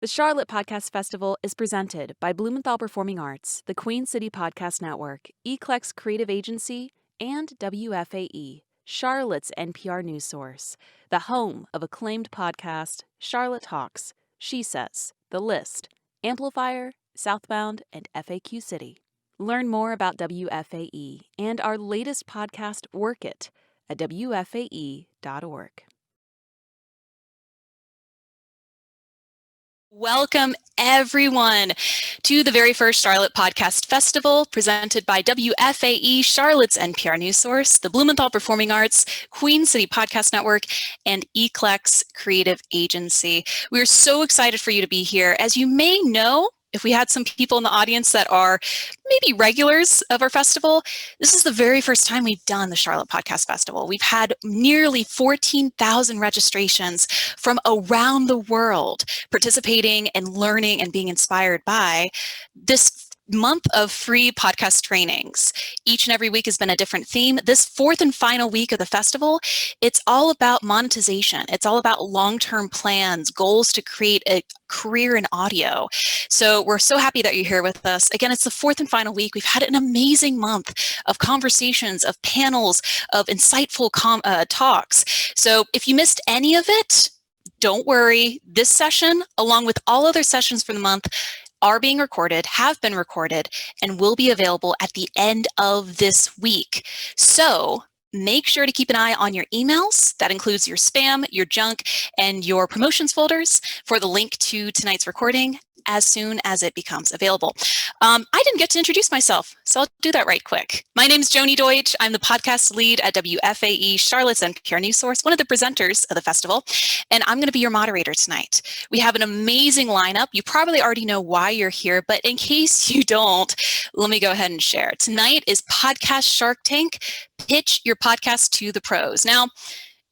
The Charlotte Podcast Festival is presented by Blumenthal Performing Arts, the Queen City Podcast Network, Eclecs Creative Agency, and WFAE, Charlotte's NPR news source, the home of acclaimed podcast Charlotte Talks, She Says, The List, Amplifier, Southbound, and FAQ City. Learn more about WFAE and our latest podcast, Work It, at WFAE.org. Welcome, everyone, to the very first Charlotte Podcast Festival presented by WFAE, Charlotte's NPR news source, the Blumenthal Performing Arts, Queen City Podcast Network, and Eclecs Creative Agency. We're so excited for you to be here. As you may know, if we had some people in the audience that are maybe regulars of our festival, this is the very first time we've done the Charlotte Podcast Festival. We've had nearly 14,000 registrations from around the world participating and learning and being inspired by this month of free podcast trainings. Each and every week has been a different theme. This fourth and final week of the festival, it's all about monetization. It's all about long-term plans, goals to create a career in audio. So we're so happy that you're here with us. Again, it's the fourth and final week. We've had an amazing month of conversations, of panels, of insightful talks. So if you missed any of it, don't worry. This session, along with all other sessions for the month, are being recorded, have been recorded, and will be available at the end of this week. So make sure to keep an eye on your emails. That includes your spam, your junk, and your promotions folders for the link to tonight's recording as soon as it becomes available. I didn't get to introduce myself, so I'll do that right quick. My name is Joni Deutsch. I'm the podcast lead at WFAE, Charlotte's NPR news source, one of the presenters of the festival, and I'm going to be your moderator tonight. We have an amazing lineup. You probably already know why you're here, but in case you don't, let me go ahead and share. Tonight is Podcast Shark Tank, Pitch Your Podcast to the Pros. Now,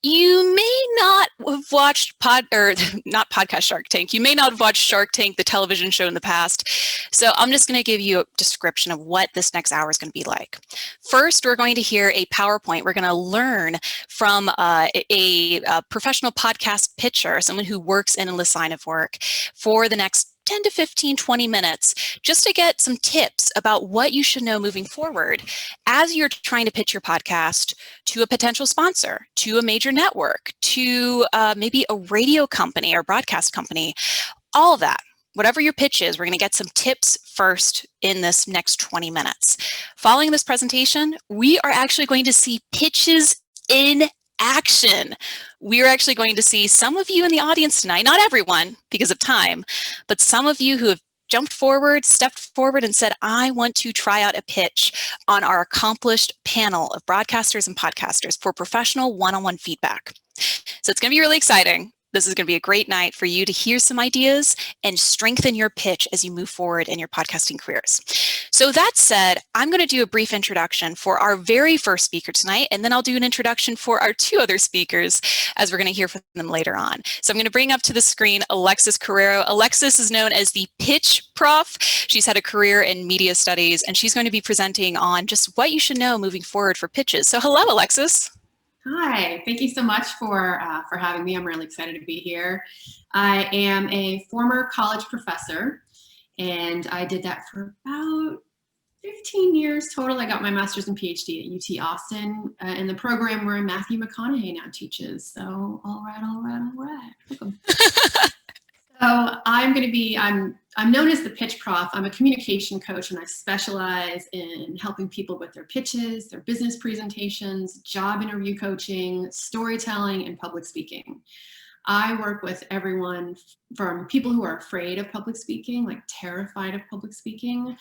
you may not have watched not Podcast Shark Tank. You may not have watched Shark Tank, the television show in the past. So I'm just going to give you a description of what this next hour is going to be like. First, we're going to hear a PowerPoint. We're going to learn from a professional podcast pitcher, someone who works in this line of work, for the next 10 to 15, 20 minutes, just to get some tips about what you should know moving forward as you're trying to pitch your podcast to a potential sponsor, to a major network, to maybe a radio company or broadcast company, all of that. Whatever your pitch is, we're going to get some tips first in this next 20 minutes. Following this presentation, we are actually going to see pitches in action. We are actually going to see some of you in the audience tonight, not everyone because of time, but some of you who have jumped forward, stepped forward and said, I want to try out a pitch on our accomplished panel of broadcasters and podcasters for professional one-on-one feedback. So it's going to be really exciting. This is going to be a great night for you to hear some ideas and strengthen your pitch as you move forward in your podcasting careers. So that said, I'm going to do a brief introduction for our very first speaker tonight, and then I'll do an introduction for our two other speakers as we're going to hear from them later on. So I'm going to bring up to the screen Alexis Carrero. Alexis is known as the Pitch Prof. She's had a career in media studies, and she's going to be presenting on just what you should know moving forward for pitches. So hello, Alexis. Hi, thank you so much for having me. I'm really excited to be here. I am a former college professor, and I did that for about 15 years total. I got my master's and PhD at UT Austin in the program where Matthew McConaughey now teaches. So all right. Welcome. So I'm known as the Pitch Prof. I'm a communication coach, and I specialize in helping people with their pitches, their business presentations, job interview coaching, storytelling, and public speaking. I work with everyone from people who are afraid of public speaking, like terrified of public speaking,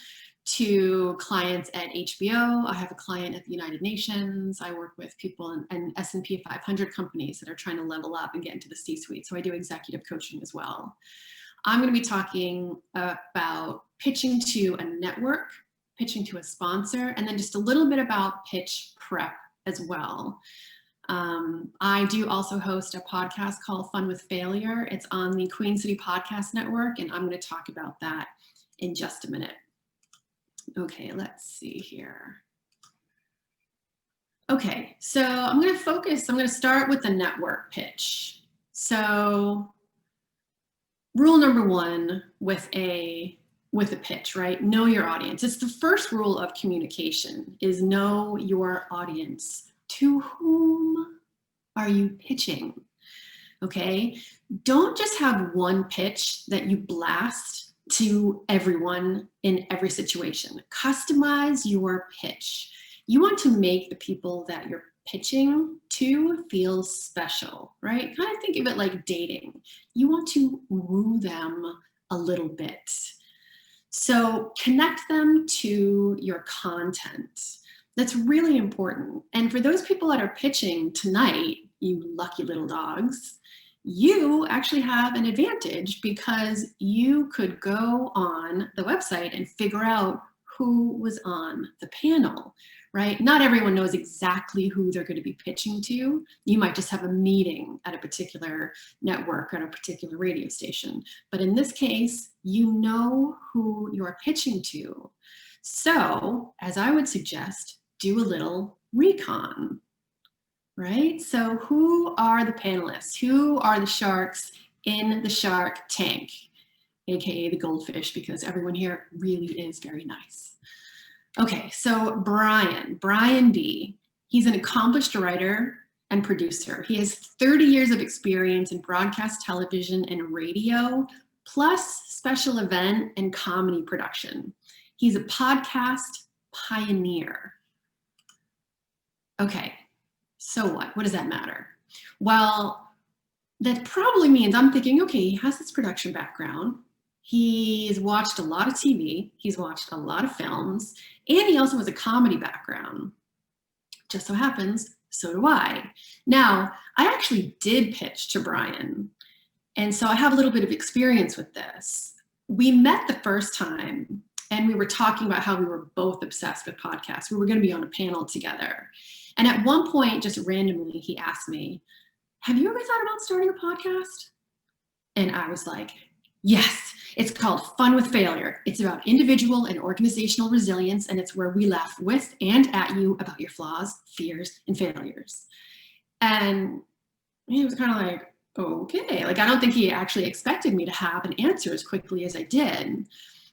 to clients at HBO. I have a client at the United Nations. I work with people in S&P 500 companies that are trying to level up and get into the C-suite. So I do executive coaching as well. I'm going to be talking about pitching to a network, pitching to a sponsor, and then just a little bit about pitch prep as well. I do also host a podcast called Fun with Failure. It's on the Queen City Podcast Network, and I'm going to talk about that in just a minute. Okay, let's see here. Okay, so I'm going to start with the network pitch. So rule number one with a pitch, right? Know your audience. It's the first rule of communication, is know your audience. To whom are you pitching? Okay, don't just have one pitch that you blast to everyone in every situation. Customize your pitch. You want to make the people that you're pitching to feel special, right? Kind of think of it like dating. You want to woo them a little bit. So connect them to your content. That's really important. And for those people that are pitching tonight, you lucky little dogs, you actually have an advantage because you could go on the website and figure out who was on the panel, right? Not everyone knows exactly who they're going to be pitching to. You might just have a meeting at a particular network or at a particular radio station. But in this case, you know who you're pitching to. So, as I would suggest, do a little recon, right? So who are the panelists? Who are the sharks in the Shark Tank, AKA the goldfish, because everyone here really is very nice. Okay, so Brian B. He's an accomplished writer and producer. He has 30 years of experience in broadcast television and radio, plus special event and comedy production. He's a podcast pioneer. Okay, so what? What does that matter? Well, that probably means I'm thinking, okay, he has this production background. He's watched a lot of TV. He's watched a lot of films. And he also has a comedy background. Just so happens, so do I. Now, I actually did pitch to Brian. And so I have a little bit of experience with this. We met the first time and we were talking about how we were both obsessed with podcasts. We were going to be on a panel together. And at one point, just randomly, he asked me, have you ever thought about starting a podcast? And I was like, yes, it's called Fun with Failure. It's about individual and organizational resilience, and it's where we laugh with and at you about your flaws, fears, and failures. And he was kind of like, okay. Like, I don't think he actually expected me to have an answer as quickly as I did.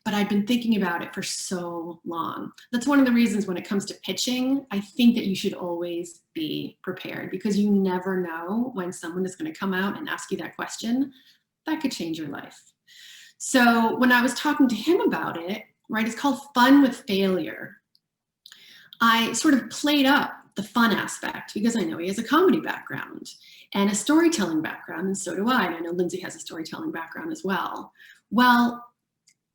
But I'd been thinking about it for so long. That's one of the reasons when it comes to pitching, I think that you should always be prepared, because you never know when someone is going to come out and ask you that question. That could change your life. So when I was talking to him about it, right, it's called Fun with Failure. I sort of played up the fun aspect because I know he has a comedy background and a storytelling background, and so do I. And I know Lindsay has a storytelling background as well. Well,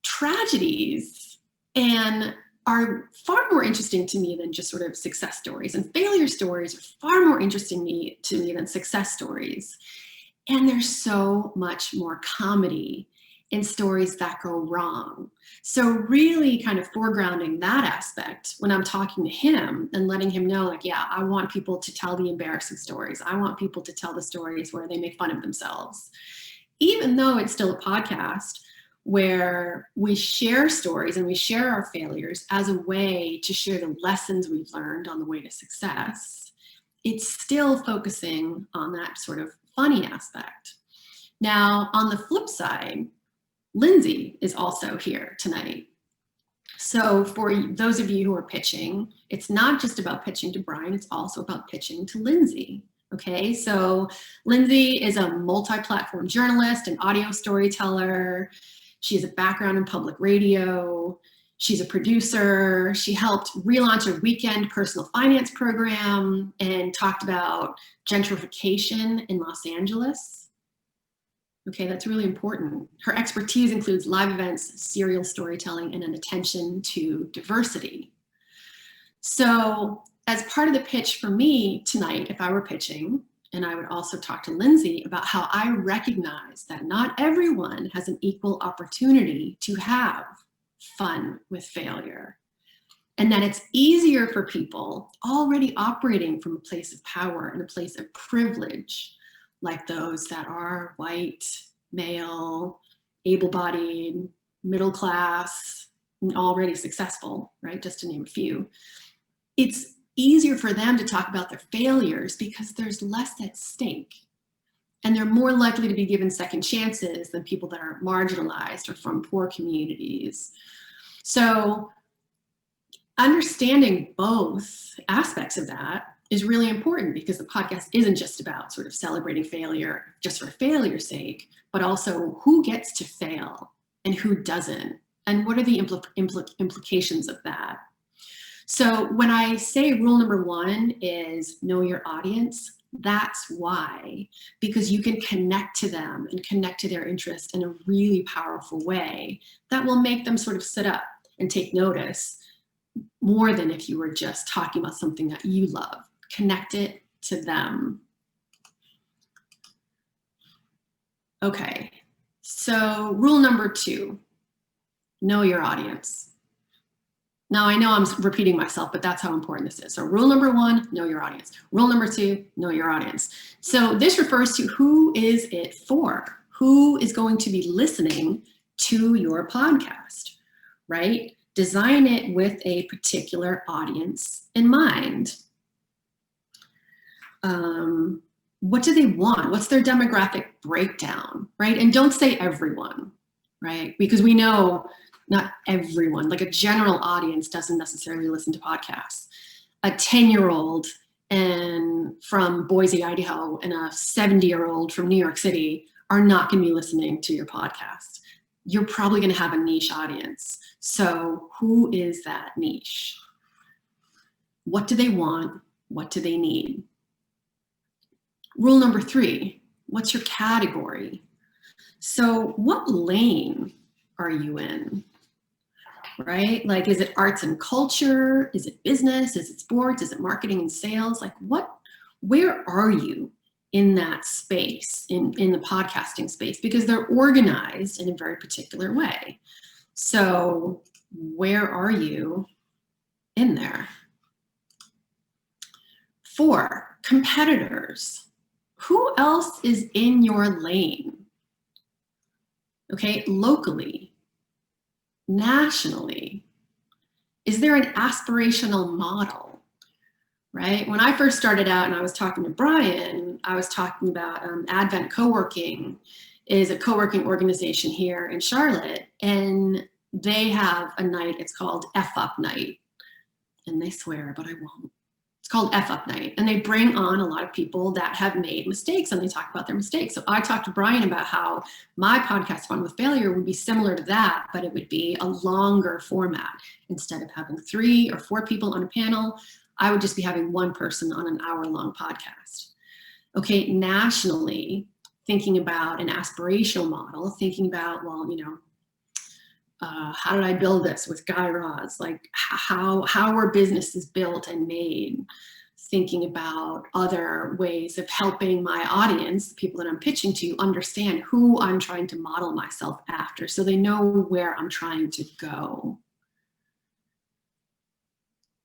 tragedies and are far more interesting to me than just sort of success stories, and failure stories are far more interesting to me than success stories. And there's so much more comedy in stories that go wrong. So really kind of foregrounding that aspect when I'm talking to him and letting him know, like, yeah, I want people to tell the embarrassing stories. I want people to tell the stories where they make fun of themselves. Even though it's still a podcast where we share stories and we share our failures as a way to share the lessons we've learned on the way to success, it's still focusing on that sort of funny aspect. Now, on the flip side, Lindsay is also here tonight. So for those of you who are pitching, it's not just about pitching to Brian, it's also about pitching to Lindsay. Okay, so Lindsay is a multi-platform journalist and audio storyteller. She has a background in public radio. She's a producer. She helped relaunch a weekend personal finance program and talked about gentrification in Los Angeles. Okay, that's really important. Her expertise includes live events, serial storytelling, and an attention to diversity. So as part of the pitch for me tonight, if I were pitching, and I would also talk to Lindsay about how I recognize that not everyone has an equal opportunity to have fun with failure, and that it's easier for people already operating from a place of power and a place of privilege, like those that are white, male, able-bodied, middle class, and already successful, right? Just to name a few. It's easier for them to talk about their failures because there's less at stake. And they're more likely to be given second chances than people that are marginalized or from poor communities. So understanding both aspects of that is really important, because the podcast isn't just about sort of celebrating failure just for failure's sake, but also who gets to fail and who doesn't, and what are the implications of that. So when I say rule number one is know your audience, that's why, because you can connect to them and connect to their interest in a really powerful way that will make them sort of sit up and take notice, more than if you were just talking about something that you love. Connect it to them. Okay, so rule number two, know your audience. Now, I know I'm repeating myself, but that's how important this is. So rule number one, know your audience. Rule number two, know your audience. So this refers to who is it for? Who is going to be listening to your podcast, right? Design it with a particular audience in mind. What do they want? What's their demographic breakdown, right? And don't say everyone, right? Because we know not everyone, like a general audience doesn't necessarily listen to podcasts. A 10-year-old from Boise, Idaho, and a 70-year-old from New York City are not going to be listening to your podcast. You're probably going to have a niche audience. So who is that niche? What do they want? What do they need? Rule number three, what's your category? So what lane are you in? Right? Like, is it arts and culture? Is it business? Is it sports? Is it marketing and sales? Like, where are you in that space, in the podcasting space? Because they're organized in a very particular way. So where are you in there? 4, competitors. Who else is in your lane? Okay, locally, nationally. Is there an aspirational model, right? When I first started out and I was talking to Brian, I was talking about Advent Co-working is a co-working organization here in Charlotte, and they have a night, it's called F Up Night, and they swear, but I won't. It's called F Up Night, and they bring on a lot of people that have made mistakes, and they talk about their mistakes. So I talked to Brian about how my podcast, Fun with Failure, would be similar to that, but it would be a longer format. Instead of having 3 or 4 people on a panel, I would just be having one person on an hour-long podcast. Okay, nationally, thinking about an aspirational model, thinking about, well, how did I build this with Guy Raz? Like how are businesses built and made? Thinking about other ways of helping my audience, the people that I'm pitching to, understand who I'm trying to model myself after, so they know where I'm trying to go.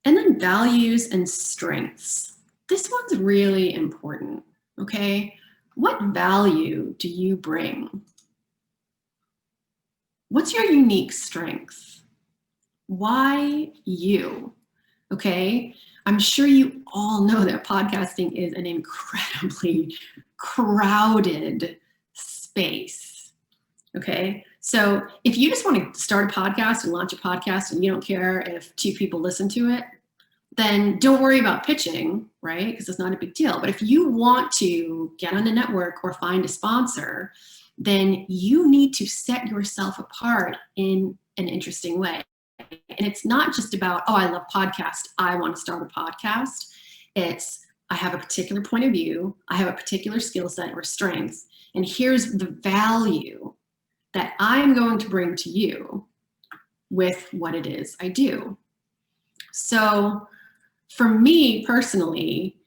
And then values and strengths. This one's really important, okay? What value do you bring? What's your unique strength? Why you? Okay, I'm sure you all know that podcasting is an incredibly crowded space. Okay, so if you just want to start a podcast and launch a podcast and you don't care if 2 people listen to it, then don't worry about pitching, right? Because it's not a big deal. But if you want to get on a network or find a sponsor, then you need to set yourself apart in an interesting way. And it's not just about, oh, I love podcasts, I want to start a podcast. It's, I have a particular point of view, I have a particular skill set or strengths, and here's the value that I'm going to bring to you with what it is I do. So for me personally,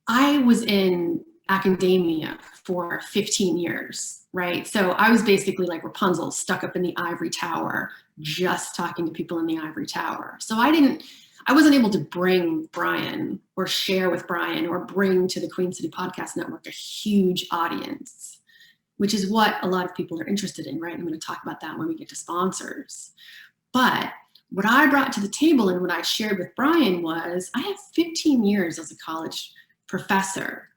I was in academia for 15 years, right? So I was basically like Rapunzel, stuck up in the ivory tower, just talking to people in the ivory tower. So I wasn't able to bring Brian or share with Brian or bring to the Queen City Podcast Network a huge audience, which is what a lot of people are interested in, right? I'm going to talk about that when we get to sponsors. But what I brought to the table and what I shared with Brian was, I have 15 years as a college professor.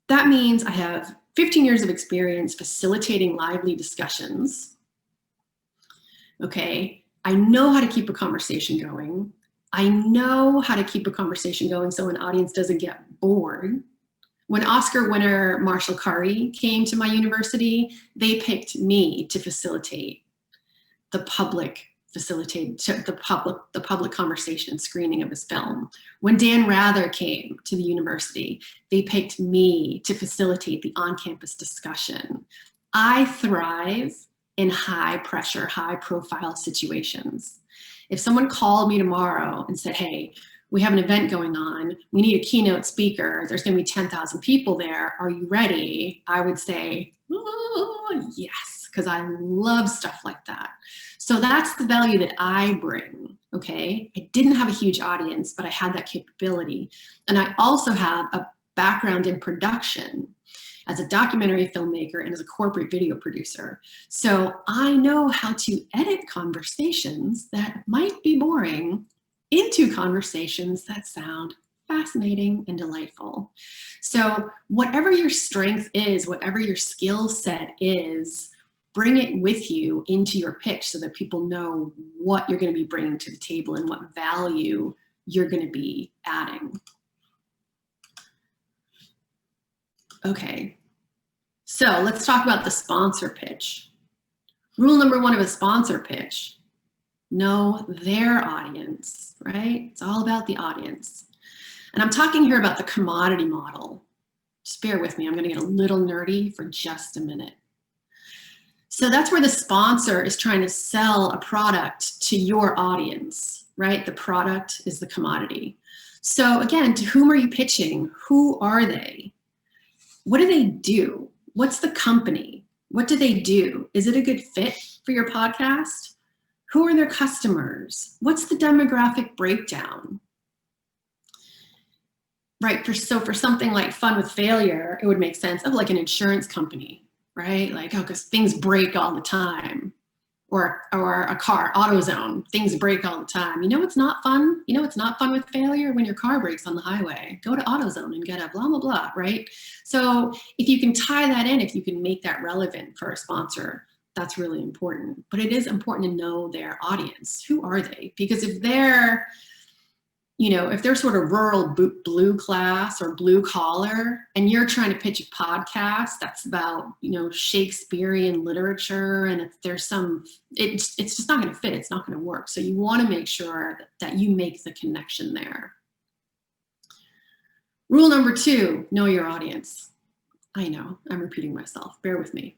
That means I have 15 years of experience facilitating lively discussions. Okay, I know how to keep a conversation going. I know how to keep a conversation going so an audience doesn't get bored. When Oscar winner Marshall Curry came to my university, they picked me to facilitate the public conversation and screening of his film. When Dan Rather came to the university, they picked me to facilitate the on-campus discussion. I thrive in high pressure, high profile situations. If someone called me tomorrow and said, hey, we have an event going on, we need a keynote speaker, there's gonna be 10,000 people there, are you ready? I would say, oh, yes, because I love stuff like that. So that's the value that I bring, okay? I didn't have a huge audience, but I had that capability. And I also have a background in production as a documentary filmmaker and as a corporate video producer. So I know how to edit conversations that might be boring into conversations that sound fascinating and delightful. So whatever your strength is, whatever your skill set is, bring it with you into your pitch so that people know what you're going to be bringing to the table and what value you're going to be adding. Okay, so let's talk about the sponsor pitch. Rule number one of a sponsor pitch: know their audience, right? It's all about the audience. And I'm talking here about the commodity model. Just bear with me, I'm going to get a little nerdy for just a minute. So that's where the sponsor is trying to sell a product to your audience, right? The product is the commodity. So again, to whom are you pitching? Who are they? What do they do? What's the company? What do they do? Is it a good fit for your podcast? Who are their customers? What's the demographic breakdown? Right, so for something like Fun with Failure, it would make sense of like an insurance company, right? Like, oh, because things break all the time. Or a car, AutoZone, things break all the time. You know what's not fun? You know what's not fun with failure? When your car breaks on the highway. Go to AutoZone and get a blah, blah, blah, right? So if you can tie that in, if you can make that relevant for a sponsor, that's really important. But it is important to know their audience. Who are they? Because if they're, you know, if they're sort of rural blue class or blue collar, and you're trying to pitch a podcast that's about, you know, Shakespearean literature, and if there's some, it's just not going to fit. It's not going to work. So you want to make sure that you make the connection there. Rule number two, know your audience. I know, I'm repeating myself. Bear with me.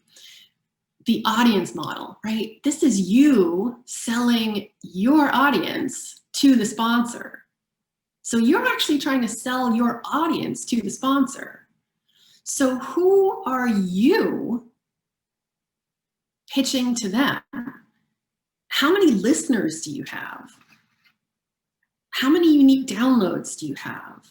The audience model, right? This is you selling your audience to the sponsor. So you're actually trying to sell your audience to the sponsor. So who are you pitching to them? How many listeners do you have? How many unique downloads do you have?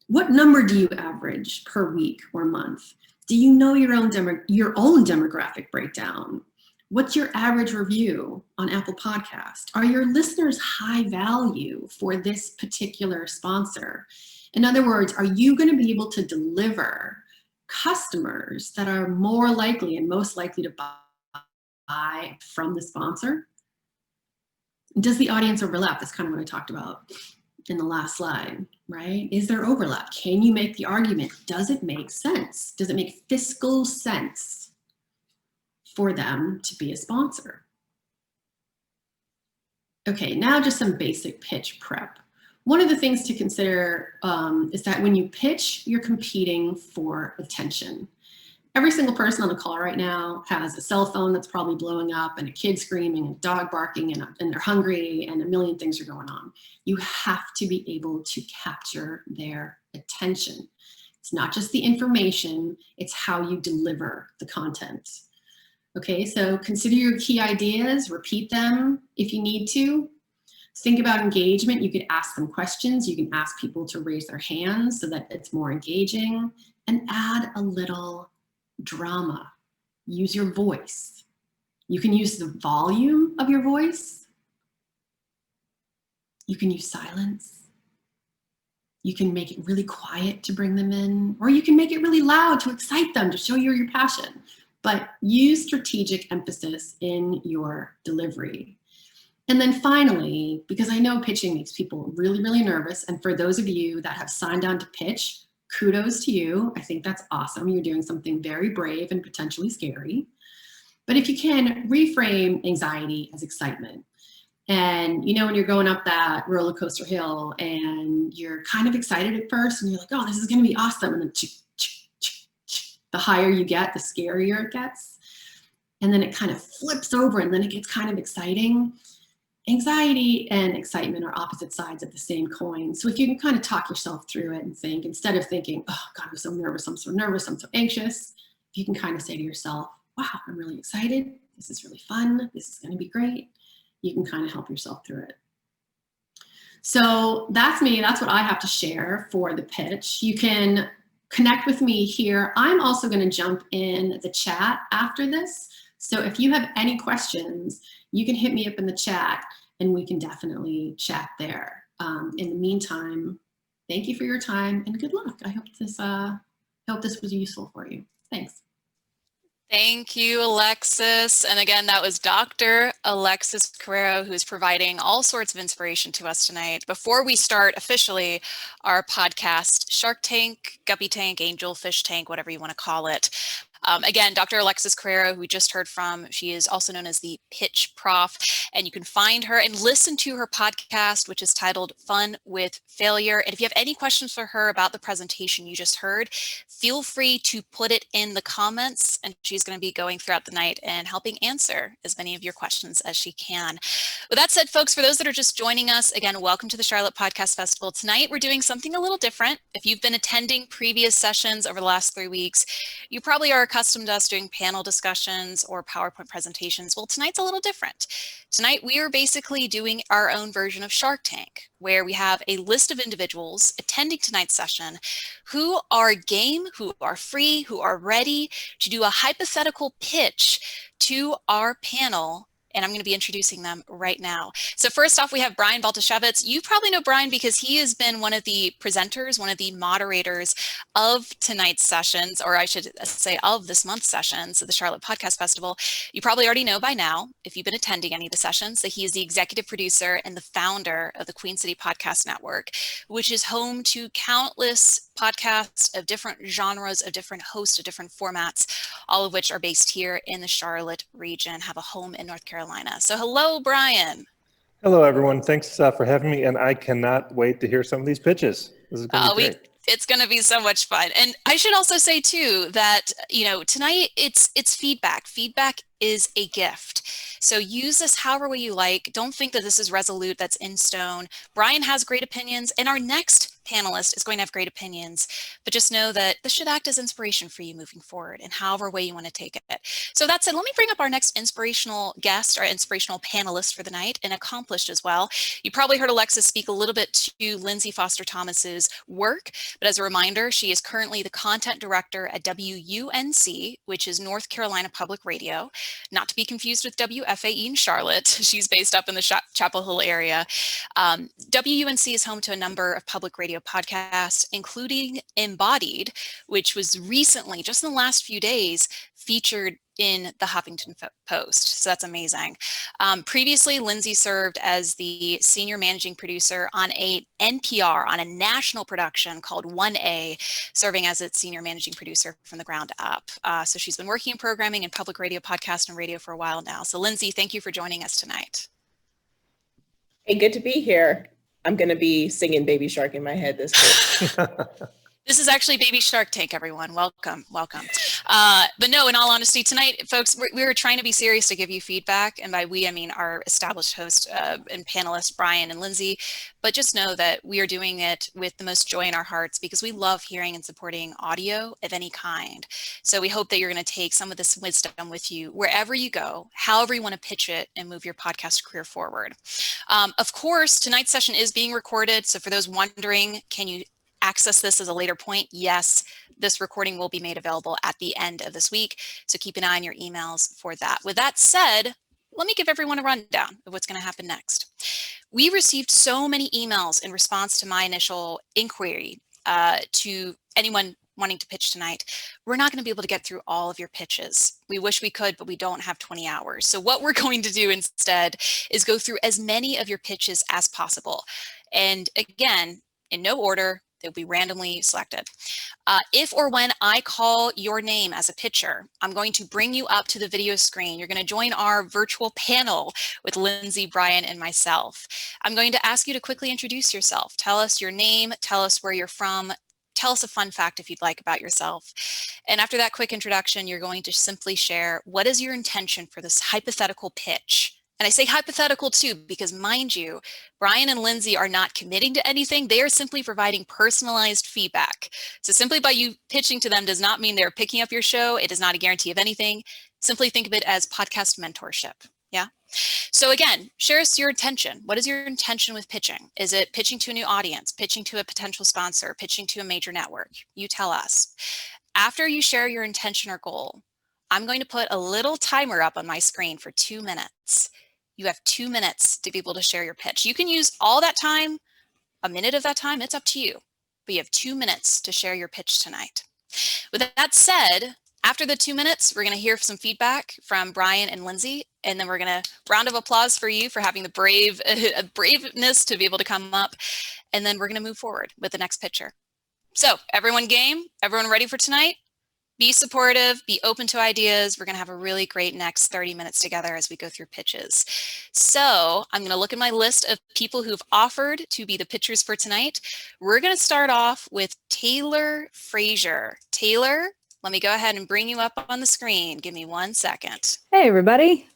What number do you average per week or month? Do you know your own demographic breakdown? What's your average review on Apple Podcast? Are your listeners high value for this particular sponsor? In other words, are you going to be able to deliver customers that are more likely and most likely to buy from the sponsor? Does the audience overlap? That's kind of what I talked about in the last slide, right? Is there overlap? Can you make the argument? Does it make sense? Does it make fiscal sense for them to be a sponsor? Okay, now just some basic pitch prep. One of the things to consider is that when you pitch, you're competing for attention. Every single person on the call right now has a cell phone that's probably blowing up, and a kid screaming, and a dog barking, and they're hungry, and a million things are going on. You have to be able to capture their attention. It's not just the information, it's how you deliver the content. Okay, so consider your key ideas, repeat them if you need to. Think about engagement. You could ask them questions. You can ask people to raise their hands so that it's more engaging, and add a little drama. Use your voice. You can use the volume of your voice. You can use silence. You can make it really quiet to bring them in, or you can make it really loud to excite them, to show you your passion. But use strategic emphasis in your delivery. And then finally, because I know pitching makes people really, really nervous, and for those of you that have signed on to pitch, kudos to you. I think that's awesome. You're doing something very brave and potentially scary. But if you can, reframe anxiety as excitement. And when you're going up that roller coaster hill and you're kind of excited at first and you're like, oh, this is going to be awesome. And then the higher you get, the scarier it gets. And then it kind of flips over and then it gets kind of exciting. Anxiety and excitement are opposite sides of the same coin. So if you can kind of talk yourself through it and think, instead of thinking, oh God, I'm so nervous, I'm so anxious, if you can kind of say to yourself, wow, I'm really excited. This is really fun. This is going to be great. You can kind of help yourself through it. So that's me. That's what I have to share for the pitch. You can connect with me here. I'm also going to jump in the chat after this. So if you have any questions, you can hit me up in the chat and we can definitely chat there. In the meantime, thank you for your time and good luck. I hope this was useful for you. Thanks. Thank you, Alexis. And again, that was Dr. Alexis Carrero, who's providing all sorts of inspiration to us tonight. Before we start officially our podcast, Shark Tank, Guppy Tank, Angel Fish Tank, whatever you want to call it. Again, Dr. Alexis Carrero, who we just heard from, she is also known as the Pitch Prof, and you can find her and listen to her podcast, which is titled Fun with Failure. And if you have any questions for her about the presentation you just heard, feel free to put it in the comments, and she's going to be going throughout the night and helping answer as many of your questions as she can. With that said, folks, for those that are just joining us, again, welcome to the Charlotte Podcast Festival. Tonight, we're doing something a little different. If you've been attending previous sessions over the last 3 weeks, you probably are accustomed to us doing panel discussions or PowerPoint presentations. Well, tonight's a little different. Tonight, we are basically doing our own version of Shark Tank, where we have a list of individuals attending tonight's session who are game, who are free, who are ready to do a hypothetical pitch to our panel. And I'm going to be introducing them right now. So first off, we have Brian Baltashevitz. You probably know Brian because he has been one of the presenters, one of the moderators of tonight's sessions, or I should say of this month's sessions of the Charlotte Podcast Festival. You probably already know by now, if you've been attending any of the sessions, that he is the executive producer and the founder of the Queen City Podcast Network, which is home to countless podcasts of different genres, of different hosts, of different formats, all of which are based here in the Charlotte region, have a home in North Carolina. So hello, Brian. Hello, everyone. Thanks for having me, and I cannot wait to hear some of these pitches. This is going to be great. It's going to be so much fun. And I should also say, too, that, tonight it's feedback. Feedback is a gift. So use this however way you like. Don't think that this is resolute, that's in stone. Brian has great opinions, and our next panelist is going to have great opinions, but just know that this should act as inspiration for you moving forward in however way you want to take it. So that said, let me bring up our next inspirational guest, our inspirational panelist for the night, and accomplished as well. You probably heard Alexis speak a little bit to Lindsay Foster Thomas's work, but as a reminder, she is currently the content director at WUNC, which is North Carolina Public Radio, not to be confused with WFAE in Charlotte. She's based up in the Chapel Hill area. WUNC is home to a number of public radio podcasts, including Embodied, which was recently, just in the last few days, featured in the Huffington Post. So that's amazing. Previously, Lindsay served as the senior managing producer on a NPR, on a national production called 1A, serving as its senior managing producer from the ground up. So she's been working in programming and public radio, podcast, and radio for a while now. So Lindsay, thank you for joining us tonight. Hey, good to be here. I'm going to be singing Baby Shark in my head this week. This is actually Baby Shark Tank, everyone. Welcome, welcome. But no, in all honesty, tonight, folks, we were trying to be serious to give you feedback. And by we, I mean our established host and panelists, Brian and Lindsay. But just know that we are doing it with the most joy in our hearts because we love hearing and supporting audio of any kind. So we hope that you're going to take some of this wisdom with you wherever you go, however you want to pitch it and move your podcast career forward. Of course, tonight's session is being recorded. So for those wondering, can you access this as a later point? Yes, this recording will be made available at the end of this week. So keep an eye on your emails for that. With that said, let me give everyone a rundown of what's going to happen next. We received so many emails in response to my initial inquiry to anyone wanting to pitch tonight. We're not going to be able to get through all of your pitches. We wish we could, but we don't have 20 hours. So what we're going to do instead is go through as many of your pitches as possible. And again, in no order, they'll be randomly selected. If or when I call your name as a pitcher, I'm going to bring you up to the video screen. You're going to join our virtual panel with Lindsay, Brian, and myself. I'm going to ask you to quickly introduce yourself. Tell us your name, tell us where you're from, tell us a fun fact if you'd like about yourself. And after that quick introduction, you're going to simply share what is your intention for this hypothetical pitch. And I say hypothetical too, because mind you, Brian and Lindsay are not committing to anything. They are simply providing personalized feedback. So simply by you pitching to them does not mean they're picking up your show. It is not a guarantee of anything. Simply think of it as podcast mentorship. Yeah. So again, share us your intention. What is your intention with pitching? Is it pitching to a new audience, pitching to a potential sponsor, pitching to a major network? You tell us. After you share your intention or goal, I'm going to put a little timer up on my screen for 2 minutes. You have 2 minutes to be able to share your pitch. You can use all that time, a minute of that time, it's up to you. But you have 2 minutes to share your pitch tonight. With that said, after the 2 minutes, we're going to hear some feedback from Brian and Lindsay, and then we're going to round of applause for you for having the braveness to be able to come up, and then we're going to move forward with the next pitcher. So everyone game? Everyone ready for tonight? Be supportive, be open to ideas. We're going to have a really great next 30 minutes together as we go through pitches. So I'm going to look at my list of people who've offered to be the pitchers for tonight. We're going to start off with Taylor Frazier. Taylor, let me go ahead and bring you up on the screen. Give me 1 second. Hey, everybody.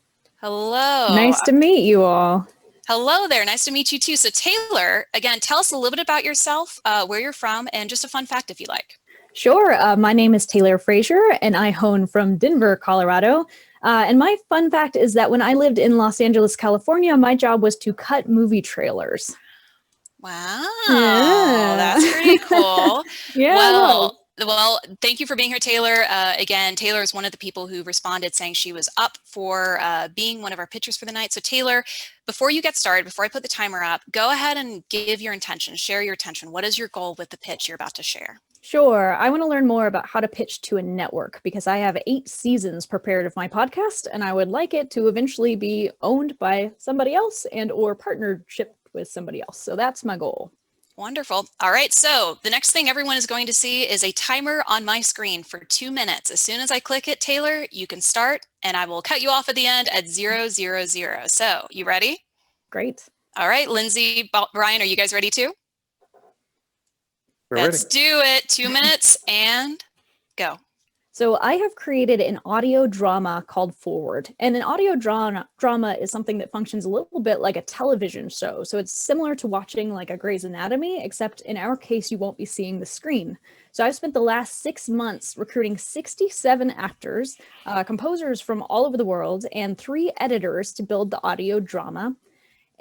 Hello. Nice to meet you all. Hello there. Nice to meet you too. So Taylor, again, tell us a little bit about yourself, where you're from, and just a fun fact if you like. Sure. My name is Taylor Frazier, and I hone from Denver, Colorado. And my fun fact is that when I lived in Los Angeles, California, my job was to cut movie trailers. Wow, Yeah. that's pretty cool. Yeah. Well, thank you for being here, Taylor. Again, Taylor is one of the people who responded saying she was up for being one of our pitchers for the night. So Taylor, before you get started, before I put the timer up, go ahead and give your intention, share your intention. What is your goal with the pitch you're about to share? Sure. I want to learn more about how to pitch to a network because I have 8 seasons prepared of my podcast, and I would like it to eventually be owned by somebody else and or partnership with somebody else. So that's my goal. Wonderful. All right. So the next thing everyone is going to see is a timer on my screen for 2 minutes. As soon as I click it, Taylor, you can start, and I will cut you off at the end at 000. So you ready? Great. All right. Lindsay, Brian, are you guys ready too? We're Let's ready. do it. 2 minutes and go. So I have created an audio drama called Forward. And an audio drama is something that functions a little bit like a television show. So it's similar to watching like a Grey's Anatomy, except in our case, you won't be seeing the screen. So I've spent the last 6 months recruiting 67 actors, composers from all over the world, and 3 editors to build the audio drama.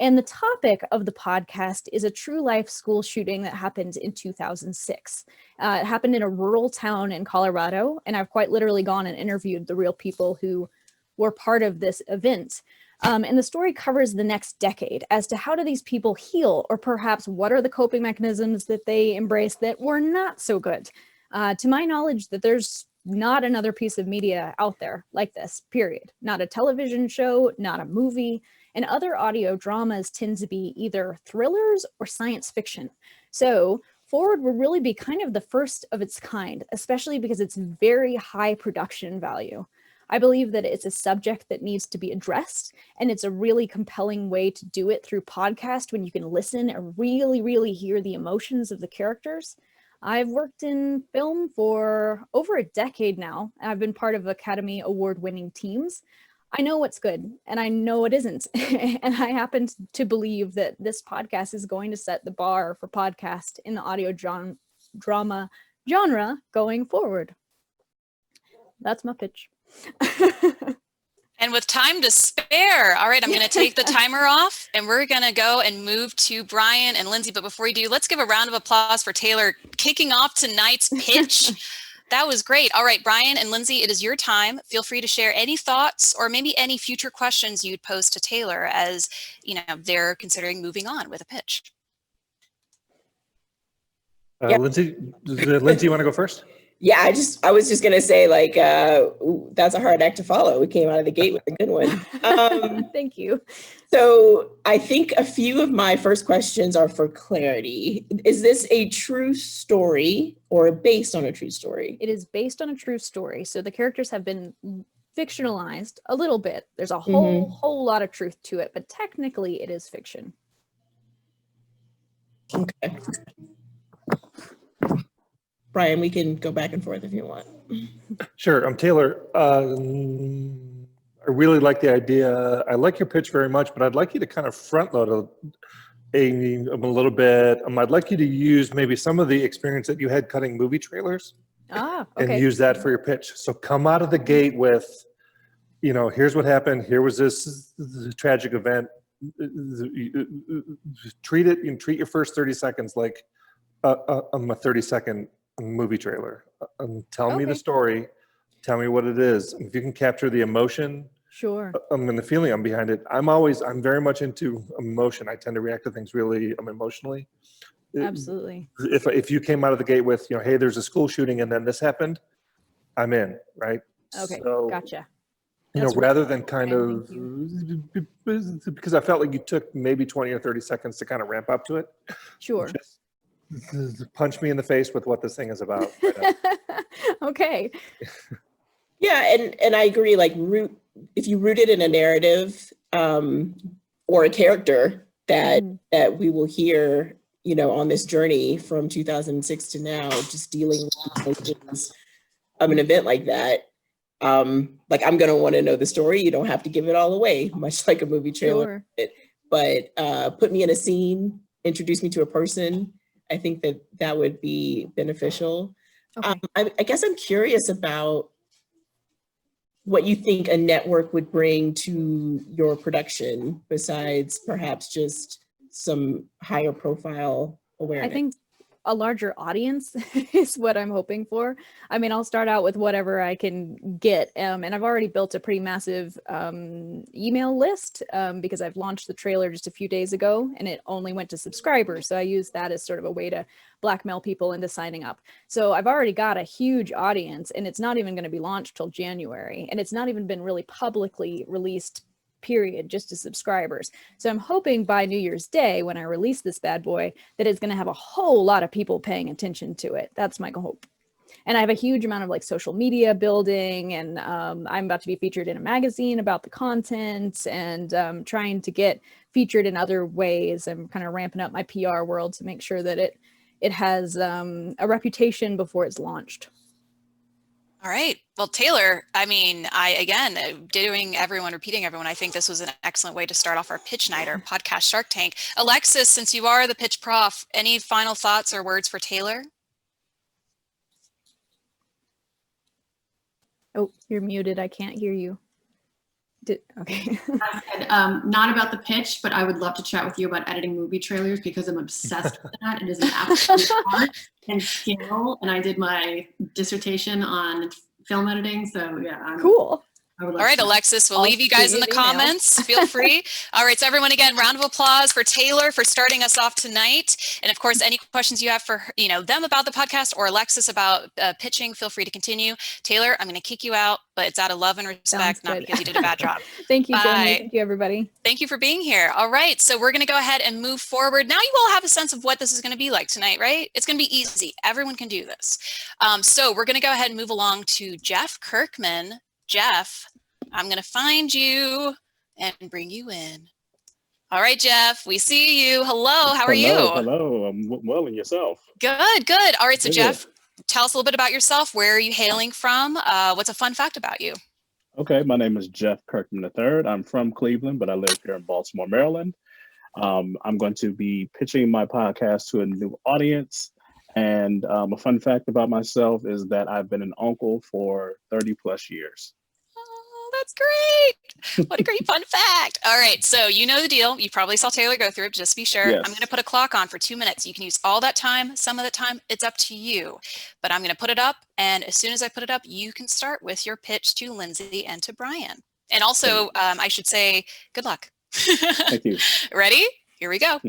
And the topic of the podcast is a true life school shooting that happened in 2006. It happened in a rural town in Colorado, and I've quite literally gone and interviewed the real people who were part of this event. And the story covers the next decade as to how do these people heal, or perhaps what are the coping mechanisms that they embrace that were not so good. To my knowledge, that there's not another piece of media out there like this, period. Not a television show, not a movie. And other audio dramas tend to be either thrillers or science fiction. So Forward will really be kind of the first of its kind, especially because it's very high production value. I believe that it's a subject that needs to be addressed, and it's a really compelling way to do it through podcast when you can listen and really, really hear the emotions of the characters. I've worked in film for over a decade now. I've been part of Academy Award-winning teams. I know what's good and I know it isn't. And I happen to believe that this podcast is going to set the bar for podcast in the audio drama genre going forward. That's my pitch. And with time to spare, all right, I'm going to take the timer off and we're going to go and move to Brian and Lindsay. But before we do, let's give a round of applause for Taylor kicking off tonight's pitch. That was great. All right, Brian and Lindsay, it is your time. Feel free to share any thoughts or maybe any future questions you'd pose to Taylor as, they're considering moving on with a pitch. Yeah. Lindsay, you want to go first? Yeah, I was just gonna say, like, that's a hard act to follow. We came out of the gate with a good one. Thank you. So I think a few of my first questions are for clarity. Is this a true story or based on a true story? It is based on a true story. So the characters have been fictionalized a little bit. There's a whole lot of truth to it, but technically it is fiction. Okay. Brian, we can go back and forth if you want. Sure. I'm Taylor. I really like the idea. I like your pitch very much, but I'd like you to kind of front load a little bit. I'd like you to use maybe some of the experience that you had cutting movie trailers Okay. and use that for your pitch. So come out of the gate with, here's what happened. Here was this tragic event. Treat your first 30 seconds like a 30-second movie trailer. Tell me the story. Tell me what it is. If you can capture the emotion, sure, and the feeling I'm behind it. I'm very much into emotion. I tend to react to things really emotionally. Absolutely. If you came out of the gate with, hey, there's a school shooting and then this happened, I'm in, right? Okay, so, gotcha. Rather than kind of, because I felt like you took maybe 20 or 30 seconds to kind of ramp up to it. Sure. Just punch me in the face with what this thing is about. Okay. Yeah, and I agree, like if you root it in a narrative or a character that we will hear, on this journey from 2006 to now, just dealing with emotions of an event like that. Like, I'm going to want to know the story. You don't have to give it all away, much like a movie trailer. Sure. But put me in a scene, introduce me to a person. I think that would be beneficial. Okay. I guess I'm curious about what you think a network would bring to your production besides perhaps just some higher profile awareness. I think a larger audience is what I'm hoping for. I mean, I'll start out with whatever I can get. And I've already built a pretty massive email list because I've launched the trailer just a few days ago and it only went to subscribers. So I use that as sort of a way to blackmail people into signing up. So I've already got a huge audience and it's not even going to be launched till January. And it's not even been really publicly released, period, just to subscribers. So I'm hoping by New Year's Day, when I release this bad boy, that it's going to have a whole lot of people paying attention to it. That's my hope. And I have a huge amount of like social media building, and I'm about to be featured in a magazine about the content and trying to get featured in other ways. I'm kind of ramping up my PR world to make sure that it has a reputation before it's launched. All right. Well, Taylor, I mean, repeating everyone, I think this was an excellent way to start off our pitch night, our podcast Shark Tank. Alexis, since you are the pitch prof, any final thoughts or words for Taylor? Oh, you're muted. I can't hear you. Okay. Not about the pitch, but I would love to chat with you about editing movie trailers because I'm obsessed with that. It is an absolute art and skill. And I did my dissertation on film editing. So yeah. Cool. All right, Alexis, we'll leave you guys in the comments. Feel free. All right, so everyone, again, round of applause for Taylor for starting us off tonight. And of course, any questions you have for them about the podcast or Alexis about pitching, feel free to continue. Taylor, I'm going to kick you out, but it's out of love and respect, not because you did a bad job. Thank you, Bye. Jamie. Thank you, everybody. Thank you for being here. All right, so we're going to go ahead and move forward. Now you all have a sense of what this is going to be like tonight, right? It's going to be easy. Everyone can do this. So we're going to go ahead and move along to Jeff Kirkman. Jeff, I'm going to find you and bring you in. All right, Jeff, we see you. Hello, how are you? Hello, I'm well, and yourself? Good, good. All right, so Good. Jeff, tell us a little bit about yourself. Where are you hailing from? What's a fun fact about you? Okay, my name is Jeff Kirkman III. I'm from Cleveland, but I live here in Baltimore, Maryland. I'm going to be pitching my podcast to a new audience. And a fun fact about myself is that I've been an uncle for 30 plus years. Oh, That's great. What a great fun fact. All right. So you know the deal. You probably saw Taylor go through it, just to be sure. Yes. I'm going to put a clock on for 2 minutes. You can use all that time, some of the time. It's up to you. But I'm going to put it up. And as soon as I put it up, you can start with your pitch to Lindsay and to Brian. And also, I should say, good luck. Thank you. Ready? Here we go.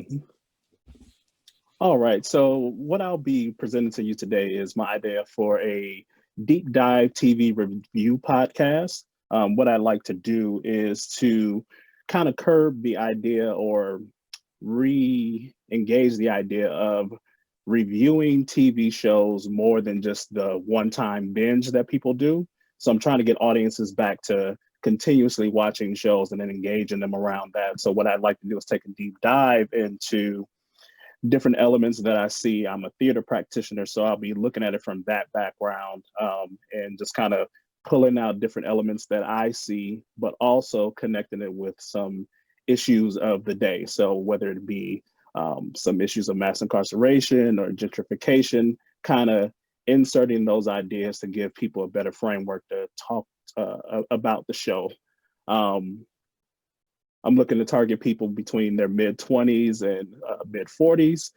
All right. So what I'll be presenting to you today is my idea for a deep dive TV review podcast. What I like to do is to kind of curb the idea or re-engage the idea of reviewing TV shows more than just the one-time binge that people do. So I'm trying to get audiences back to continuously watching shows and then engaging them around that. So what I'd like to do is take a deep dive into different elements that I see. I'm a theater practitioner, so I'll be looking at it from that background and just kind of pulling out different elements that I see, but also connecting it with some issues of the day. So whether it be some issues of mass incarceration or gentrification, kind of inserting those ideas to give people a better framework to talk about the show. I'm looking to target people between their mid-20s and mid-40s,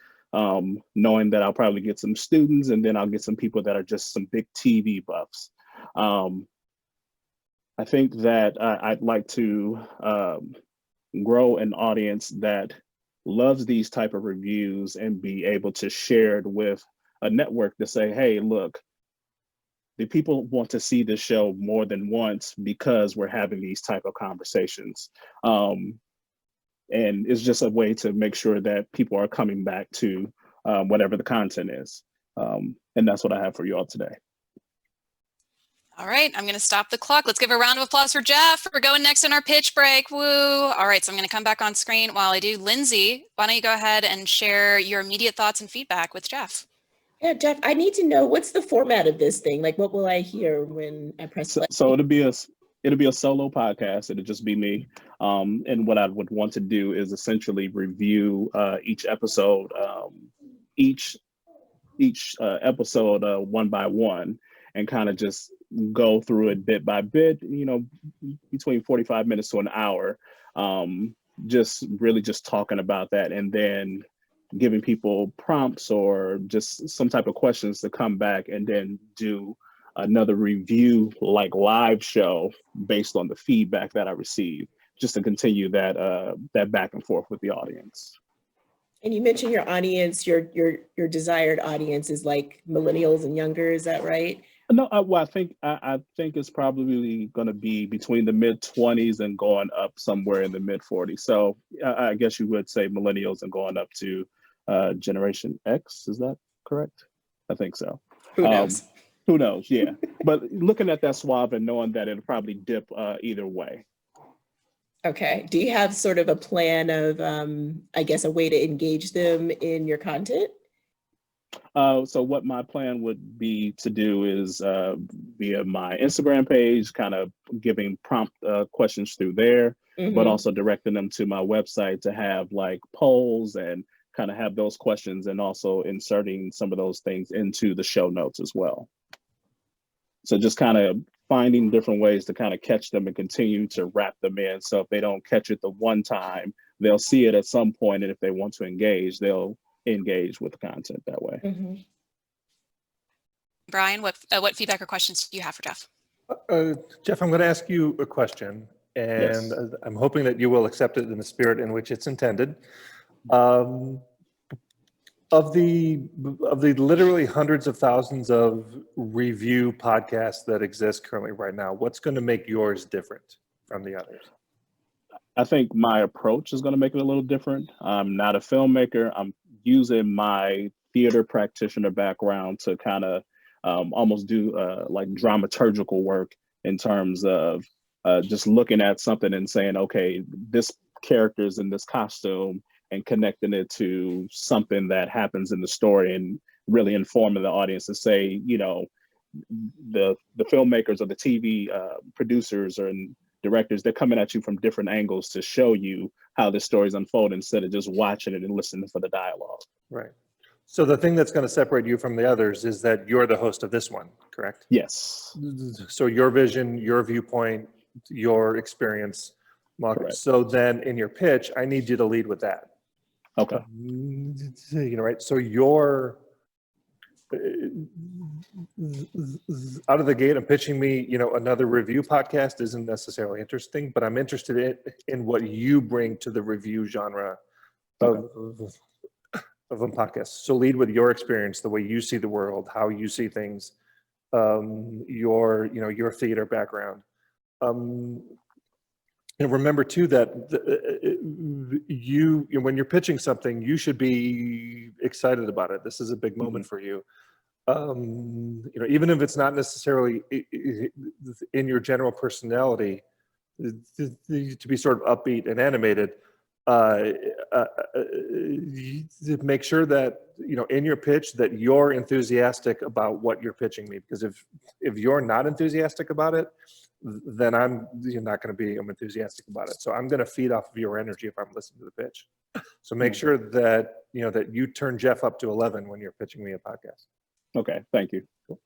knowing that I'll probably get some students, and then I'll get some people that are just some big TV buffs. I think that I'd like to grow an audience that loves these type of reviews and be able to share it with a network to say, hey, look, the people want to see this show more than once because we're having these type of conversations. And it's just a way to make sure that people are coming back to whatever the content is. And that's what I have for you all today. All right, I'm going to stop the clock. Let's give a round of applause for Jeff for going next in our pitch break. Woo. All right, so I'm going to come back on screen while I do. Lindsay, why don't you go ahead and share your immediate thoughts and feedback with Jeff? Yeah, Jeff, I need to know, what's the format of this thing? Like, what will I hear when I press play? So it'll be a solo podcast. It'll just be me. And what I would want to do is essentially review each episode, episode one by one, and kind of just go through it bit by bit, between 45 minutes to an hour, just talking about that, and then giving people prompts or just some type of questions to come back and then do another review, like live show, based on the feedback that I receive, just to continue that back and forth with the audience. And you mentioned your audience, your desired audience is like millennials and younger, is that right? No, well, I think it's probably going to be between the mid-20s and going up somewhere in the mid-40s. So I guess you would say millennials and going up to Generation X. Is that correct? I think so. Who knows? Who knows? Yeah. But looking at that swath and knowing that it'll probably dip either way. Okay. Do you have sort of a plan of, I guess, a way to engage them in your content? So what my plan would be to do is via my Instagram page, kind of giving prompt questions through there, but also directing them to my website to have like polls and kind of have those questions, and also inserting some of those things into the show notes as well. So just kind of finding different ways to kind of catch them and continue to wrap them in. So if they don't catch it the one time, they'll see it at some point, and if they want to engage, they'll engage with the content that way. Brian, what feedback or questions do you have for Jeff? Jeff, I'm going to ask you a question, and yes, I'm hoping that you will accept it in the spirit in which it's intended. Of the literally hundreds of thousands of review podcasts that exist currently right now, what's going to make yours different from the others? I think my approach is going to make it a little different. I'm not a filmmaker. I'm using my theater practitioner background to kind of almost do like dramaturgical work in terms of just looking at something and saying, okay, this character is in this costume, and connecting it to something that happens in the story, and really informing the audience to say, the filmmakers or the TV producers and directors, they're coming at you from different angles to show you how this story's unfolding, instead of just watching it and listening for the dialogue. Right. So the thing that's going to separate you from the others is that you're the host of this one, correct? Yes. So your vision, your viewpoint, your experience, Mark. Correct. So then in your pitch, I need you to lead with that. Okay. Right. So you're out of the gate and pitching me, another review podcast isn't necessarily interesting, but I'm interested in what you bring to the review genre of a podcast. So lead with your experience, the way you see the world, how you see things, your theater background. And remember too that when you're pitching something, you should be excited about it. This is a big moment for you. Even if it's not necessarily in your general personality, to be sort of upbeat and animated, make sure that in your pitch that you're enthusiastic about what you're pitching me. Because if you're not enthusiastic about it, then you're not going to be enthusiastic about it. So I'm going to feed off of your energy if I'm listening to the pitch. So make sure that that you turn Jeff up to 11 when you're pitching me a podcast. Okay, thank you. Cool.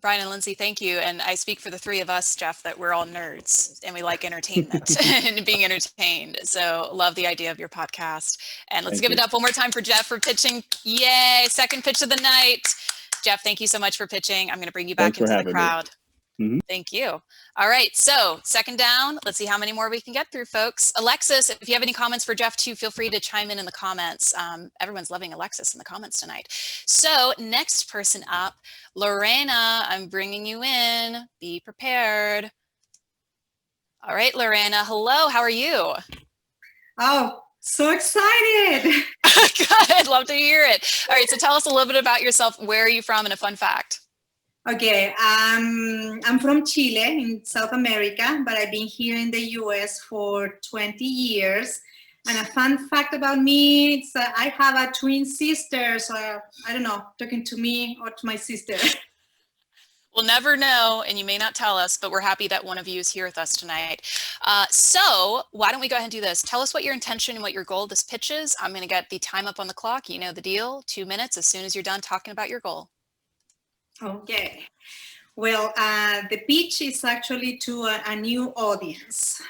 Brian and Lindsay, thank you. And I speak for the three of us, Jeff, that we're all nerds and we like entertainment and being entertained. So love the idea of your podcast. And let's give it up one more time for Jeff for pitching. Yay, second pitch of the night. Jeff, thank you so much for pitching. I'm going to bring you back into the crowd. Thank you. All right. So second down, let's see how many more we can get through, folks. Alexis, if you have any comments for Jeff too, feel free to chime in the comments. Everyone's loving Alexis in the comments tonight. So next person up, Lorena, I'm bringing you in. Be prepared. All right, Lorena. Hello. How are you? Oh, so excited. Good. Love to hear it. All right. So tell us a little bit about yourself. Where are you from and a fun fact? Okay, I'm from Chile in South America, but I've been here in the US for 20 years. And a fun fact about me, it's I have a twin sister, so I don't know, talking to me or to my sister. We'll never know, and you may not tell us, but we're happy that one of you is here with us tonight. So why don't we go ahead and do this? Tell us what your intention and what your goal of this pitch is. I'm going to get the time up on the clock. You know the deal, 2 minutes as soon as you're done talking about your goal. Okay. Well, the pitch is actually to a new audience.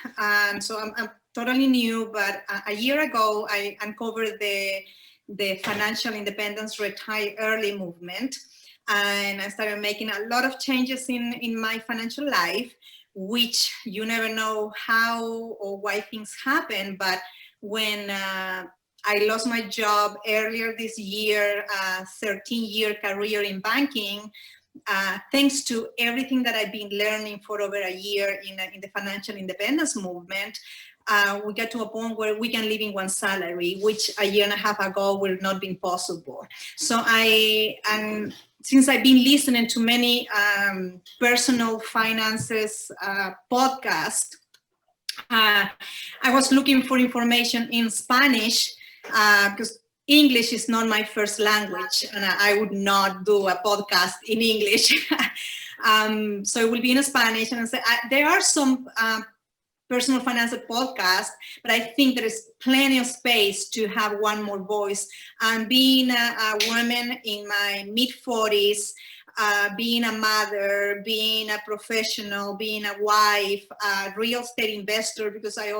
So I'm totally new, but a year ago, I uncovered the financial independence retire early movement. And I started making a lot of changes in my financial life, which you never know how or why things happen. But when I lost my job earlier this year, 13-year career in banking, thanks to everything that I've been learning for over a year in the financial independence movement, we got to a point where we can live in one salary, which a year and a half ago would not been possible. So since I've been listening to many personal finances podcasts, I was looking for information in Spanish because English is not my first language, and I would not do a podcast in English. So it will be in Spanish. And I said, there are some personal financial podcasts, but I think there is plenty of space to have one more voice. And being a woman in my mid-40s, being a mother, being a professional, being a wife, a real estate investor, because I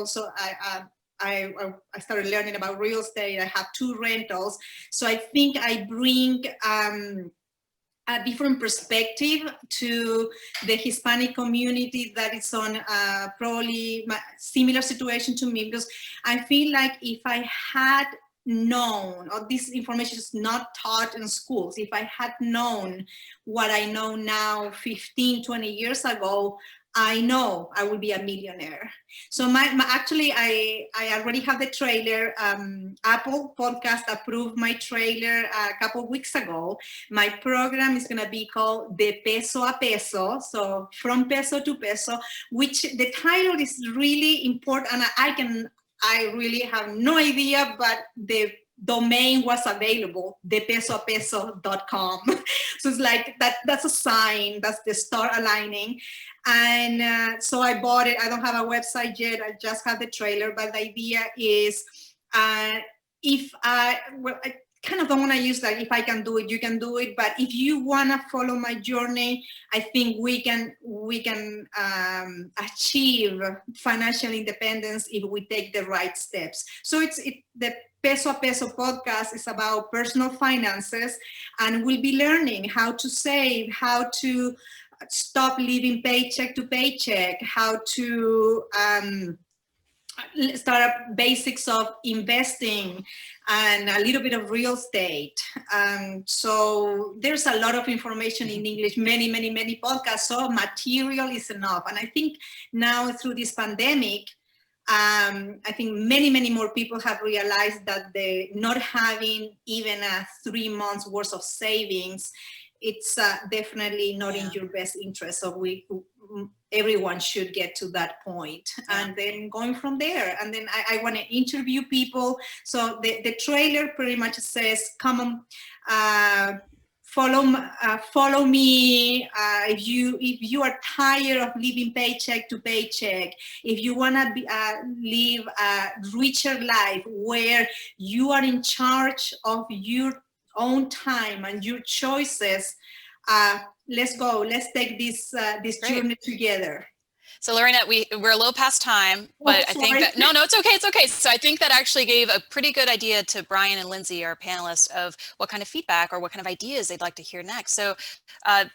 started learning about real estate. I have 2 rentals. So I think I bring a different perspective to the Hispanic community that is on probably similar situation to me, because I feel like if I had known, or this information is not taught in schools, if I had known what I know now 15, 20 years ago, I know I will be a millionaire. So actually, I already have the trailer. Apple Podcast approved my trailer a couple of weeks ago. My program is going to be called De Peso a Peso, so from peso to peso, which the title is really important. And I really have no idea, but the domain was available, depesoapeso.com. So it's like that's a sign, that's the star aligning. And so I bought it. I don't have a website yet. I just have the trailer, but the idea is kind of don't want to use like, if I can do it, you can do it. But if you want to follow my journey, I think we can achieve financial independence if we take the right steps. So the Peso a Peso podcast is about personal finances, and we'll be learning how to save, how to stop living paycheck to paycheck, how to start up basics of investing and a little bit of real estate. So there's a lot of information in English, many podcasts, so material is enough. And I think now through this pandemic, I think many more people have realized that not having even a 3 months worth of savings, it's definitely not in your best interest. So everyone should get to that point, and then going from there. And then I want to interview people. So the trailer pretty much says, come on, follow me. If you are tired of living paycheck to paycheck, if you want to live a richer life where you are in charge of your own time and your choices, let's go. Let's take this journey together. So Lorena, we're a little past time, but I think that, no, it's okay. So I think that actually gave a pretty good idea to Brian and Lindsay, our panelists, of what kind of feedback or what kind of ideas they'd like to hear next. So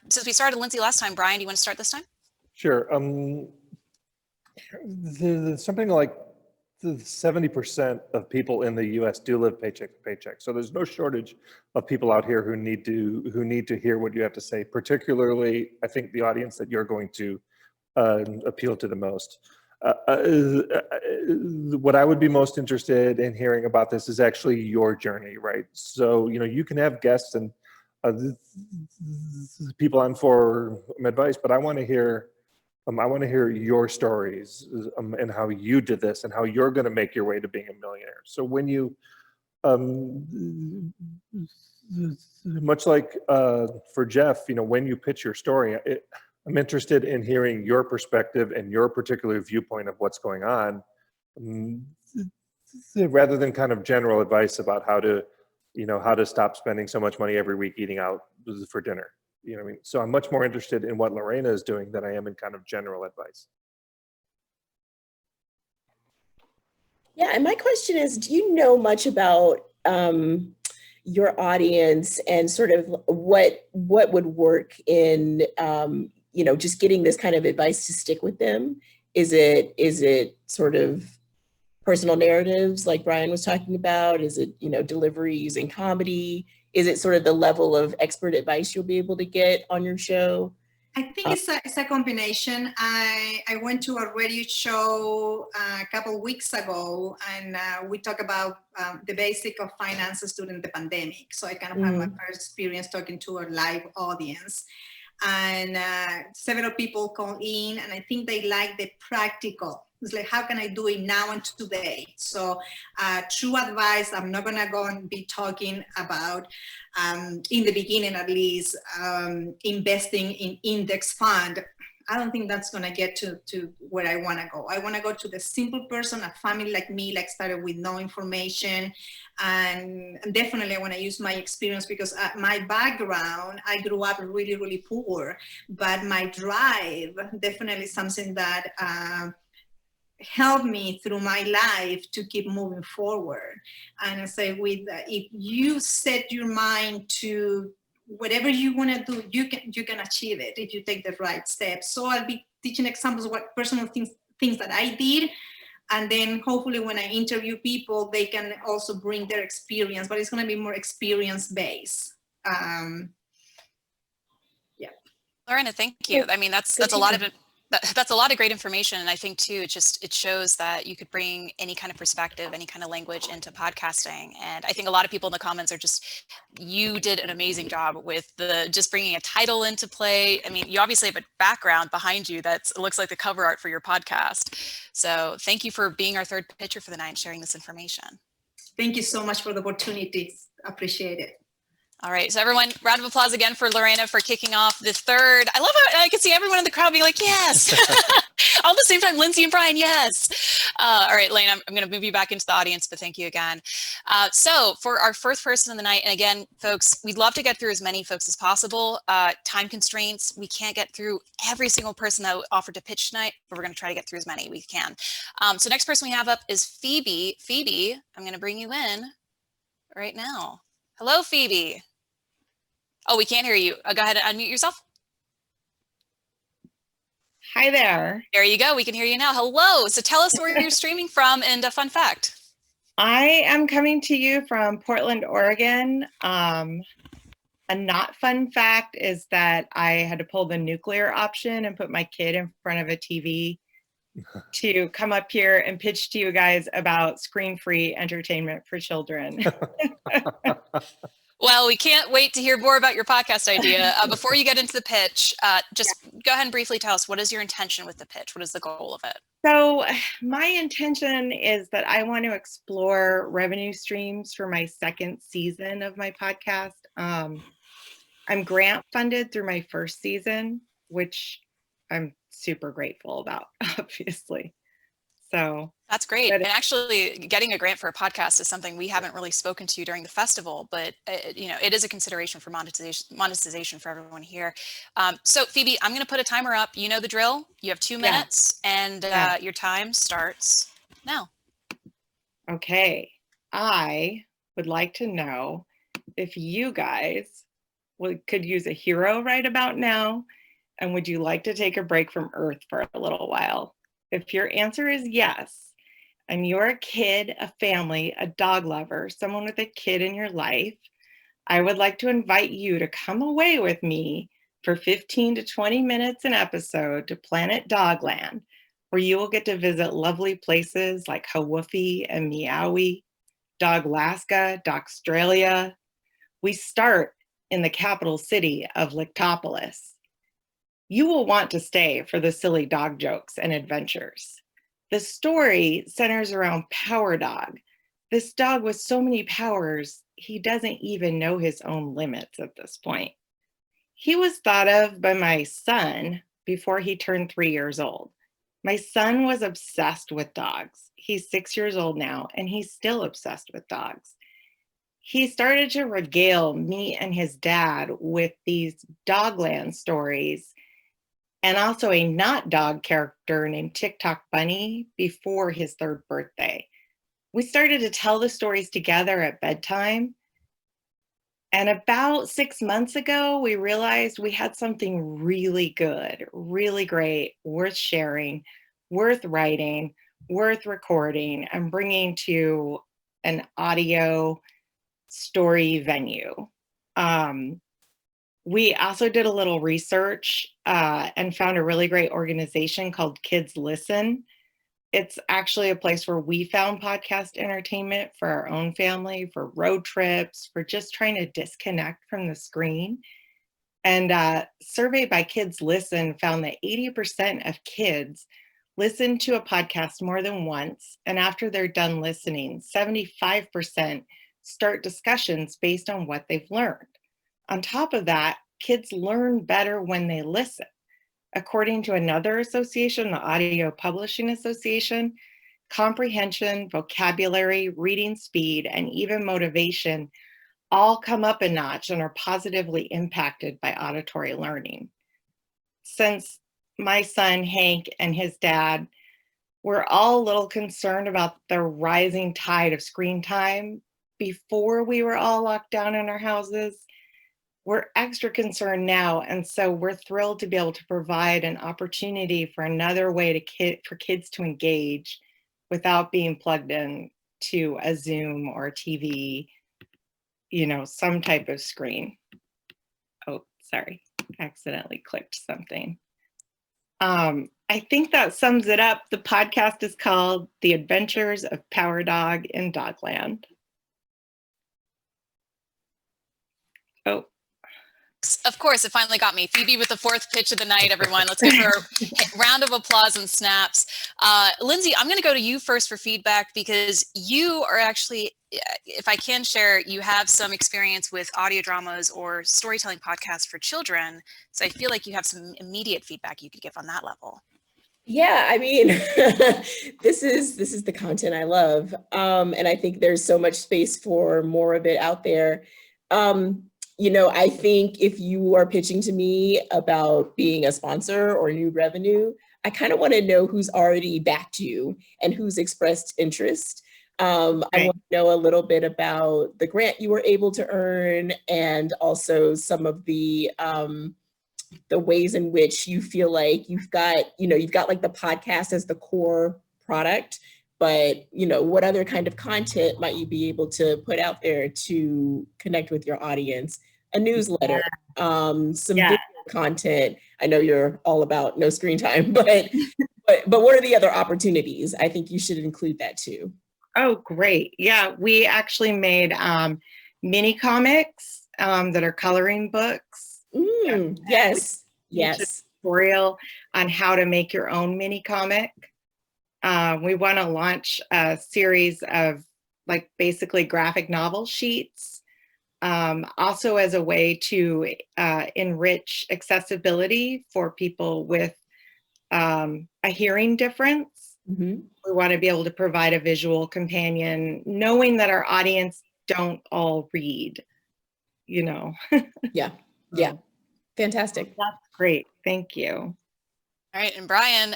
since we started Lindsay last time, Brian, do you want to start this time? Sure. Something like 70% of people in the U.S. do live paycheck to paycheck. So there's no shortage of people out here who need to hear what you have to say. Particularly, I think the audience that you're going to appeal to the most. What I would be most interested in hearing about this is actually your journey, right? So you can have guests and people on for advice, but I want to hear your stories and how you did this and how you're going to make your way to being a millionaire. So when you, much like for Jeff, when you pitch your story, I'm interested in hearing your perspective and your particular viewpoint of what's going on, rather than kind of general advice about how to stop spending so much money every week eating out for dinner. You know what I mean? So I'm much more interested in what Lorena is doing than I am in kind of general advice. Yeah, and my question is, do you know much about your audience and sort of what would work in just getting this kind of advice to stick with them? Is it sort of personal narratives like Brian was talking about? Is it delivery using comedy? Is it sort of the level of expert advice you'll be able to get on your show? I think it's a combination. I went to a radio show a couple weeks ago, and we talked about the basic of finances during the pandemic. So I kind of had my first experience talking to a live audience. And several people call in, and I think they like the practical. It's like, how can I do it now and today? So true advice, I'm not gonna go and be talking about, in the beginning at least, investing in index fund. I don't think that's gonna get to where I wanna go. I wanna go to the simple person, a family like me, like started with no information. And definitely I wanna use my experience because my background, I grew up really poor, but my drive, definitely something that helped me through my life to keep moving forward. And I say, if you set your mind to whatever you want to do, you can achieve it if you take the right steps. So I'll be teaching examples of what personal things that I did, and then hopefully when I interview people, they can also bring their experience, but it's going to be more experience based. Yeah. Lorena, thank you. I mean, that's a lot of it. That's a lot of great information. And I think too, it shows that you could bring any kind of perspective, any kind of language into podcasting. And I think a lot of people in the comments are you did an amazing job with just bringing a title into play. I mean, you obviously have a background behind you that looks like the cover art for your podcast. So thank you for being our third pitcher for the night and sharing this information. Thank you so much for the opportunity. Appreciate it. All right, so everyone, round of applause again for Lorena for kicking off the third. I love how I can see everyone in the crowd being like, yes. All at the same time, Lindsay and Brian, yes. All right, Lane, I'm going to move you back into the audience, but thank you again. So for our first person of the night, and again, folks, we'd love to get through as many folks as possible. Time constraints, we can't get through every single person that offered to pitch tonight, but we're going to try to get through as many we can. So next person we have up is Phoebe. Phoebe, I'm going to bring you in right now. Hello, Phoebe. Oh, we can't hear you. Go ahead and unmute yourself. Hi there. There you go. We can hear you now. Hello. So tell us where you're streaming from and a fun fact. I am coming to you from Portland, Oregon. A not fun fact is that I had to pull the nuclear option and put my kid in front of a TV to come up here and pitch to you guys about screen-free entertainment for children. Well, we can't wait to hear more about your podcast idea. Before you get into the pitch, just go ahead and briefly tell us, what is your intention with the pitch? What is the goal of it? So my intention is that I want to explore revenue streams for my second season of my podcast. I'm grant funded through my first season, which I'm super grateful about, obviously. So that's great. And actually getting a grant for a podcast is something we haven't really spoken to during the festival, but it is a consideration for monetization for everyone here. So Phoebe, I'm going to put a timer up. You know the drill. You have 2 minutes and your time starts now. Okay. I would like to know if you guys could use a hero right about now, and would you like to take a break from Earth for a little while? If your answer is yes, and you're a kid, a family, a dog lover, someone with a kid in your life, I would like to invite you to come away with me for 15 to 20 minutes an episode to Planet Dogland, where you will get to visit lovely places like Hawoofie and Meowie, Doglaska, Dogstralia. We start in the capital city of Lictopolis. You will want to stay for the silly dog jokes and adventures. The story centers around Power Dog. This dog with so many powers, he doesn't even know his own limits at this point. He was thought of by my son before he turned 3 years old. My son was obsessed with dogs. He's 6 years old now, and he's still obsessed with dogs. He started to regale me and his dad with these Dogland stories, and also a not dog character named TikTok Bunny before his 3rd birthday. We started to tell the stories together at bedtime. And about 6 months ago, we realized we had something really good, really great, worth sharing, worth writing, worth recording, and bringing to an audio story venue. We also did a little research and found a really great organization called Kids Listen. It's actually a place where we found podcast entertainment for our own family, for road trips, for just trying to disconnect from the screen. And a survey by Kids Listen found that 80% of kids listen to a podcast more than once. And after they're done listening, 75% start discussions based on what they've learned. On top of that, kids learn better when they listen. According to another association, the Audio Publishing Association, comprehension, vocabulary, reading speed, and even motivation all come up a notch and are positively impacted by auditory learning. Since my son, Hank, and his dad were all a little concerned about the rising tide of screen time before we were all locked down in our houses, we're extra concerned now. And so we're thrilled to be able to provide an opportunity for another way for kids to engage without being plugged in to a Zoom or a TV, some type of screen. Oh, sorry, accidentally clicked something. I think that sums it up. The podcast is called The Adventures of Power Dog in Dogland. Oh. Of course, it finally got me. Phoebe with the 4th pitch of the night, everyone. Let's give her a round of applause and snaps. Lindsay, I'm going to go to you first for feedback because you are actually if I can share, you have some experience with audio dramas or storytelling podcasts for children. So I feel like you have some immediate feedback you could give on that level. Yeah, I mean, this is the content I love. And I think there's so much space for more of it out there. I think if you are pitching to me about being a sponsor or new revenue, I kind of want to know who's already backed you and who's expressed interest. I want to know a little bit about the grant you were able to earn, and also some of the ways in which you feel like you've got like the podcast as the core product, but what other kind of content might you be able to put out there to connect with your audience? A newsletter, some video content. I know you're all about no screen time, but what are the other opportunities? I think you should include that too. Oh, great. Yeah, we actually made mini comics that are coloring books. Yes. Tutorial on how to make your own mini comic. We want to launch a series of like basically graphic novel sheets, also as a way to enrich accessibility for people with a hearing difference. Mm-hmm. We want to be able to provide a visual companion, knowing that our audience don't all read, Yeah. Fantastic. That's great. Thank you. All right. And Brian,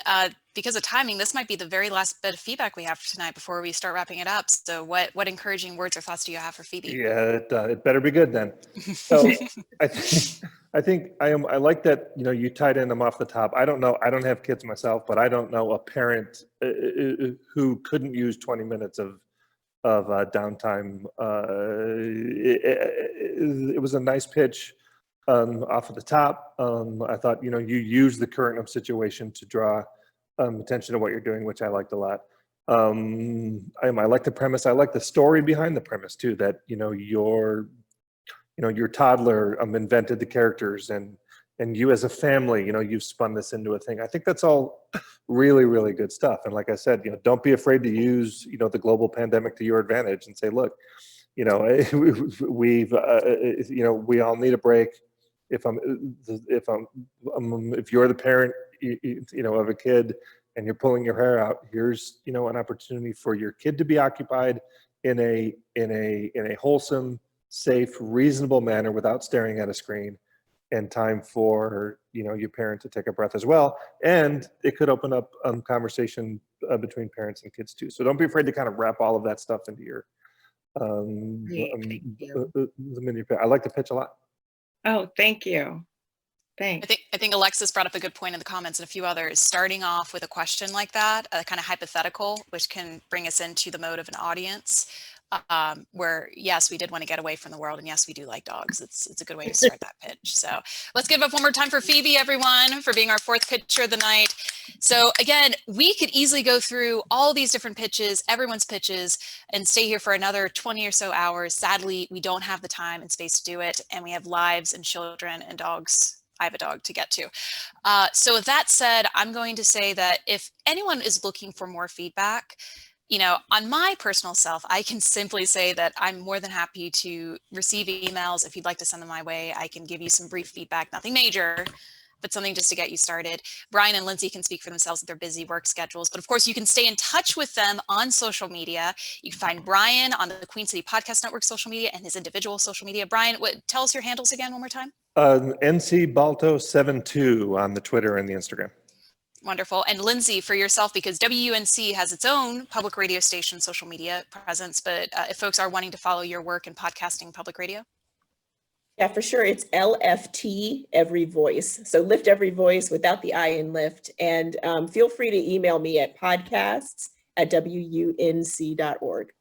because of timing, this might be the very last bit of feedback we have for tonight before we start wrapping it up. So what encouraging words or thoughts do you have for Phoebe? Yeah, it better be good then. So I think I like that, you tied in them off the top. I don't know. I don't have kids myself, but I don't know a parent who couldn't use 20 minutes of downtime. It was a nice pitch. Off of the top, I thought, you use the current situation to draw attention to what you're doing, which I liked a lot. I like the premise. I like the story behind the premise too, that, your toddler invented the characters, and you as a family, you've spun this into a thing. I think that's all really, really good stuff. And like I said, don't be afraid to use, the global pandemic to your advantage and say, look, we all need a break. If you're the parent, of a kid and you're pulling your hair out, here's, an opportunity for your kid to be occupied in a wholesome, safe, reasonable manner without staring at a screen, and time for, your parent to take a breath as well. And it could open up conversation between parents and kids too. So don't be afraid to kind of wrap all of that stuff into your I like the pitch a lot. Oh, thank you. Thanks. I think Alexis brought up a good point in the comments, and a few others. Starting off with a question like that, a kind of hypothetical, which can bring us into the mode of an audience, where yes, we did want to get away from the world, and yes, we do like dogs. It's a good way to start that pitch. So let's give up one more time for Phoebe, everyone, for being our fourth pitcher of the night. So again, we could easily go through all these different pitches, everyone's pitches, and stay here for another 20 or so hours. Sadly, we don't have the time and space to do it, and we have lives and children and dogs. I have a dog to get to. So with that said, I'm going to say that if anyone is looking for more feedback, on my personal self, I can simply say that I'm more than happy to receive emails. If you'd like to send them my way, I can give you some brief feedback, nothing major, but something just to get you started. Brian and Lindsay can speak for themselves with their busy work schedules, but of course you can stay in touch with them on social media. You can find Brian on the Queen City Podcast Network social media and his individual social media. Brian, tell us your handles again one more time. NCBalto72 on the Twitter and the Instagram. Wonderful. And Lindsay, for yourself, because WUNC has its own public radio station social media presence, but if folks are wanting to follow your work in podcasting public radio? Yeah, for sure. It's LFT Every Voice. So lift every voice without the I in lift. And feel free to email me at podcasts@WUNC.org.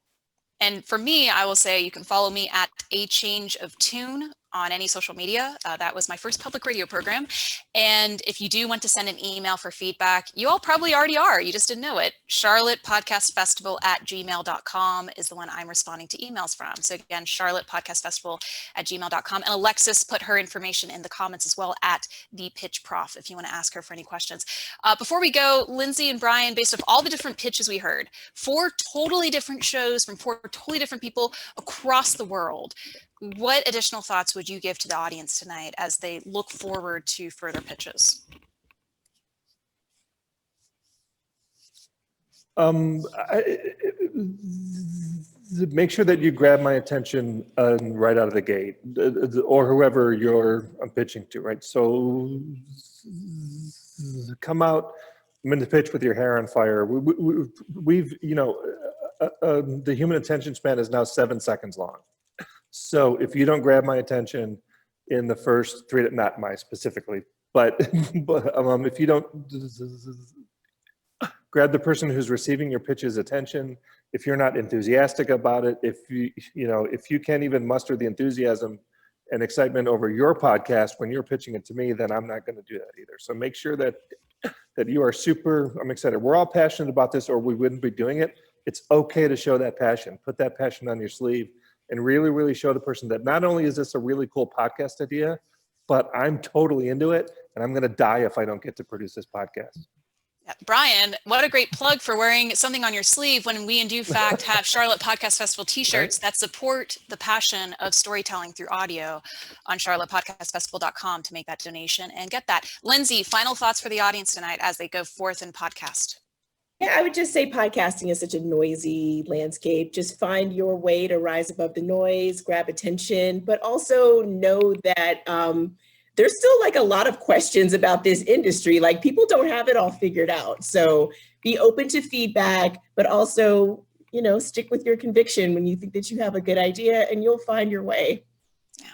And for me, I will say you can follow me at A Change of Tune on any social media. That was my first public radio program. And if you do want to send an email for feedback, you all probably already are. You just didn't know it. charlottepodcastfestival@gmail.com is the one I'm responding to emails from. So again, charlottepodcastfestival@gmail.com. And Alexis put her information in the comments as well at the Pitch Prof if you want to ask her for any questions. Before we go, Lindsay and Brian, based off all the different pitches we heard, 4 totally different shows from 4 totally different people across the world, what additional thoughts would you give to the audience tonight as they look forward to further pitches? Make sure that you grab my attention right out of the gate, or whoever I'm pitching to, right? So come out, I'm in the pitch with your hair on fire. We've the human attention span is now 7 seconds long. So if you don't grab my attention in the first 3, not my specifically, but if you don't grab the person who's receiving your pitch's attention, if you're not enthusiastic about it, if you can't even muster the enthusiasm and excitement over your podcast when you're pitching it to me, then I'm not going to do that either. So make sure that you are I'm excited. We're all passionate about this, or we wouldn't be doing it. It's okay to show that passion. Put that passion on your sleeve and really, really show the person that not only is this a really cool podcast idea, but I'm totally into it, and I'm going to die if I don't get to produce this podcast. Yeah. Brian, what a great plug for wearing something on your sleeve when we in fact have Charlotte Podcast Festival t-shirts that support the passion of storytelling through audio on charlottepodcastfestival.com to make that donation and get that. Lindsay, final thoughts for the audience tonight as they go forth in podcast. Yeah, I would just say podcasting is such a noisy landscape. Just find your way to rise above the noise, grab attention, but also know that there's still like a lot of questions about this industry. Like, people don't have it all figured out. So be open to feedback, but also, stick with your conviction when you think that you have a good idea, and you'll find your way. Yeah.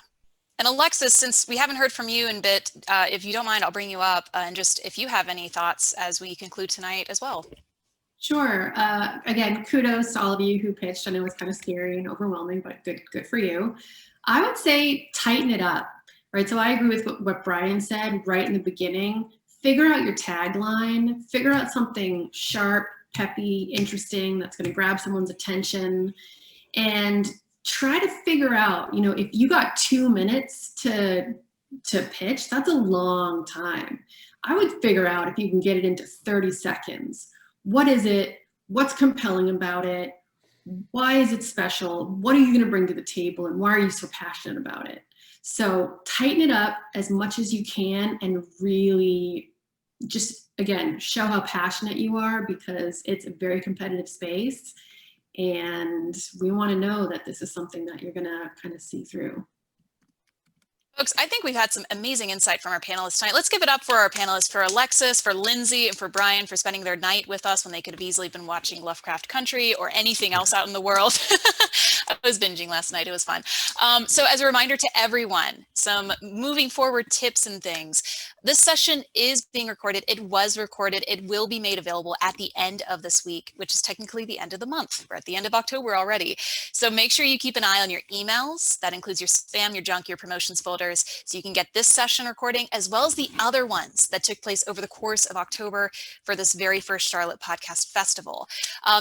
And Alexis, since we haven't heard from you in a bit, if you don't mind, I'll bring you up and just if you have any thoughts as we conclude tonight as well. Sure. Again, kudos to all of you who pitched. I know it's kind of scary and overwhelming, but good for you. I would say tighten it up, right? So I agree with what Brian said right in the beginning. Figure out your tagline. Figure out something sharp, peppy, interesting that's going to grab someone's attention, and try to figure out, if you got 2 minutes to pitch, that's a long time. I would figure out if you can get it into 30 seconds. What is it? What's compelling about it? Why is it special? What are you going to bring to the table? And why are you so passionate about it? So tighten it up as much as you can, and really just, again, show how passionate you are, because it's a very competitive space. And we want to know that this is something that you're going to kind of see through. Folks, I think we've had some amazing insight from our panelists tonight. Let's give it up for our panelists, for Alexis, for Lindsay, and for Brian for spending their night with us when they could have easily been watching Lovecraft Country or anything else out in the world. I was binging last night. It was fun. So as a reminder to everyone, some moving forward tips and things. This session is being recorded. It was recorded. It will be made available at the end of this week, which is technically the end of the month. We're at the end of October already. So make sure you keep an eye on your emails. That includes your spam, your junk, your promotions folders, so you can get this session recording as well as the other ones that took place over the course of October for this very first Charlotte Podcast Festival.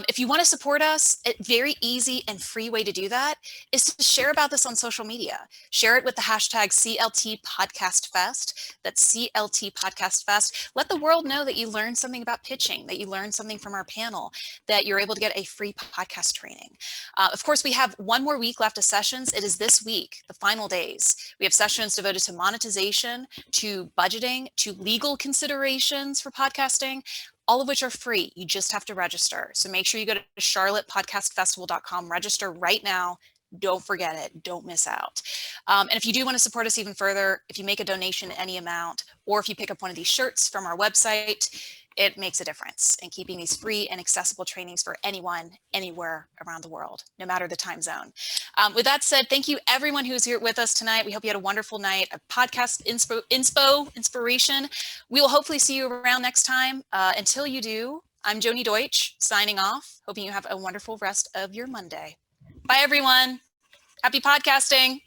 If you want to support us, a very easy and free way to do that is to share about this on social media. Share it with the hashtag CLT Podcast Fest. That's CLT Podcast Fest. Let the world know that you learned something about pitching, that you learned something from our panel, that you're able to get a free podcast training. Of course, we have one more week left of sessions. It is this week, the final days. We have sessions devoted to monetization, to budgeting, to legal considerations for podcasting, all of which are free. You just have to register. So make sure you go to charlottepodcastfestival.com, register right now. Don't forget it. Don't miss out. And if you do want to support us even further, if you make a donation any amount, or if you pick up one of these shirts from our website, it makes a difference in keeping these free and accessible trainings for anyone, anywhere around the world, no matter the time zone. With that said, thank you everyone who's here with us tonight. We hope you had a wonderful night of podcast inspiration. We will hopefully see you around next time. Until you do, I'm Joni Deutsch signing off, hoping you have a wonderful rest of your Monday. Bye, everyone. Happy podcasting.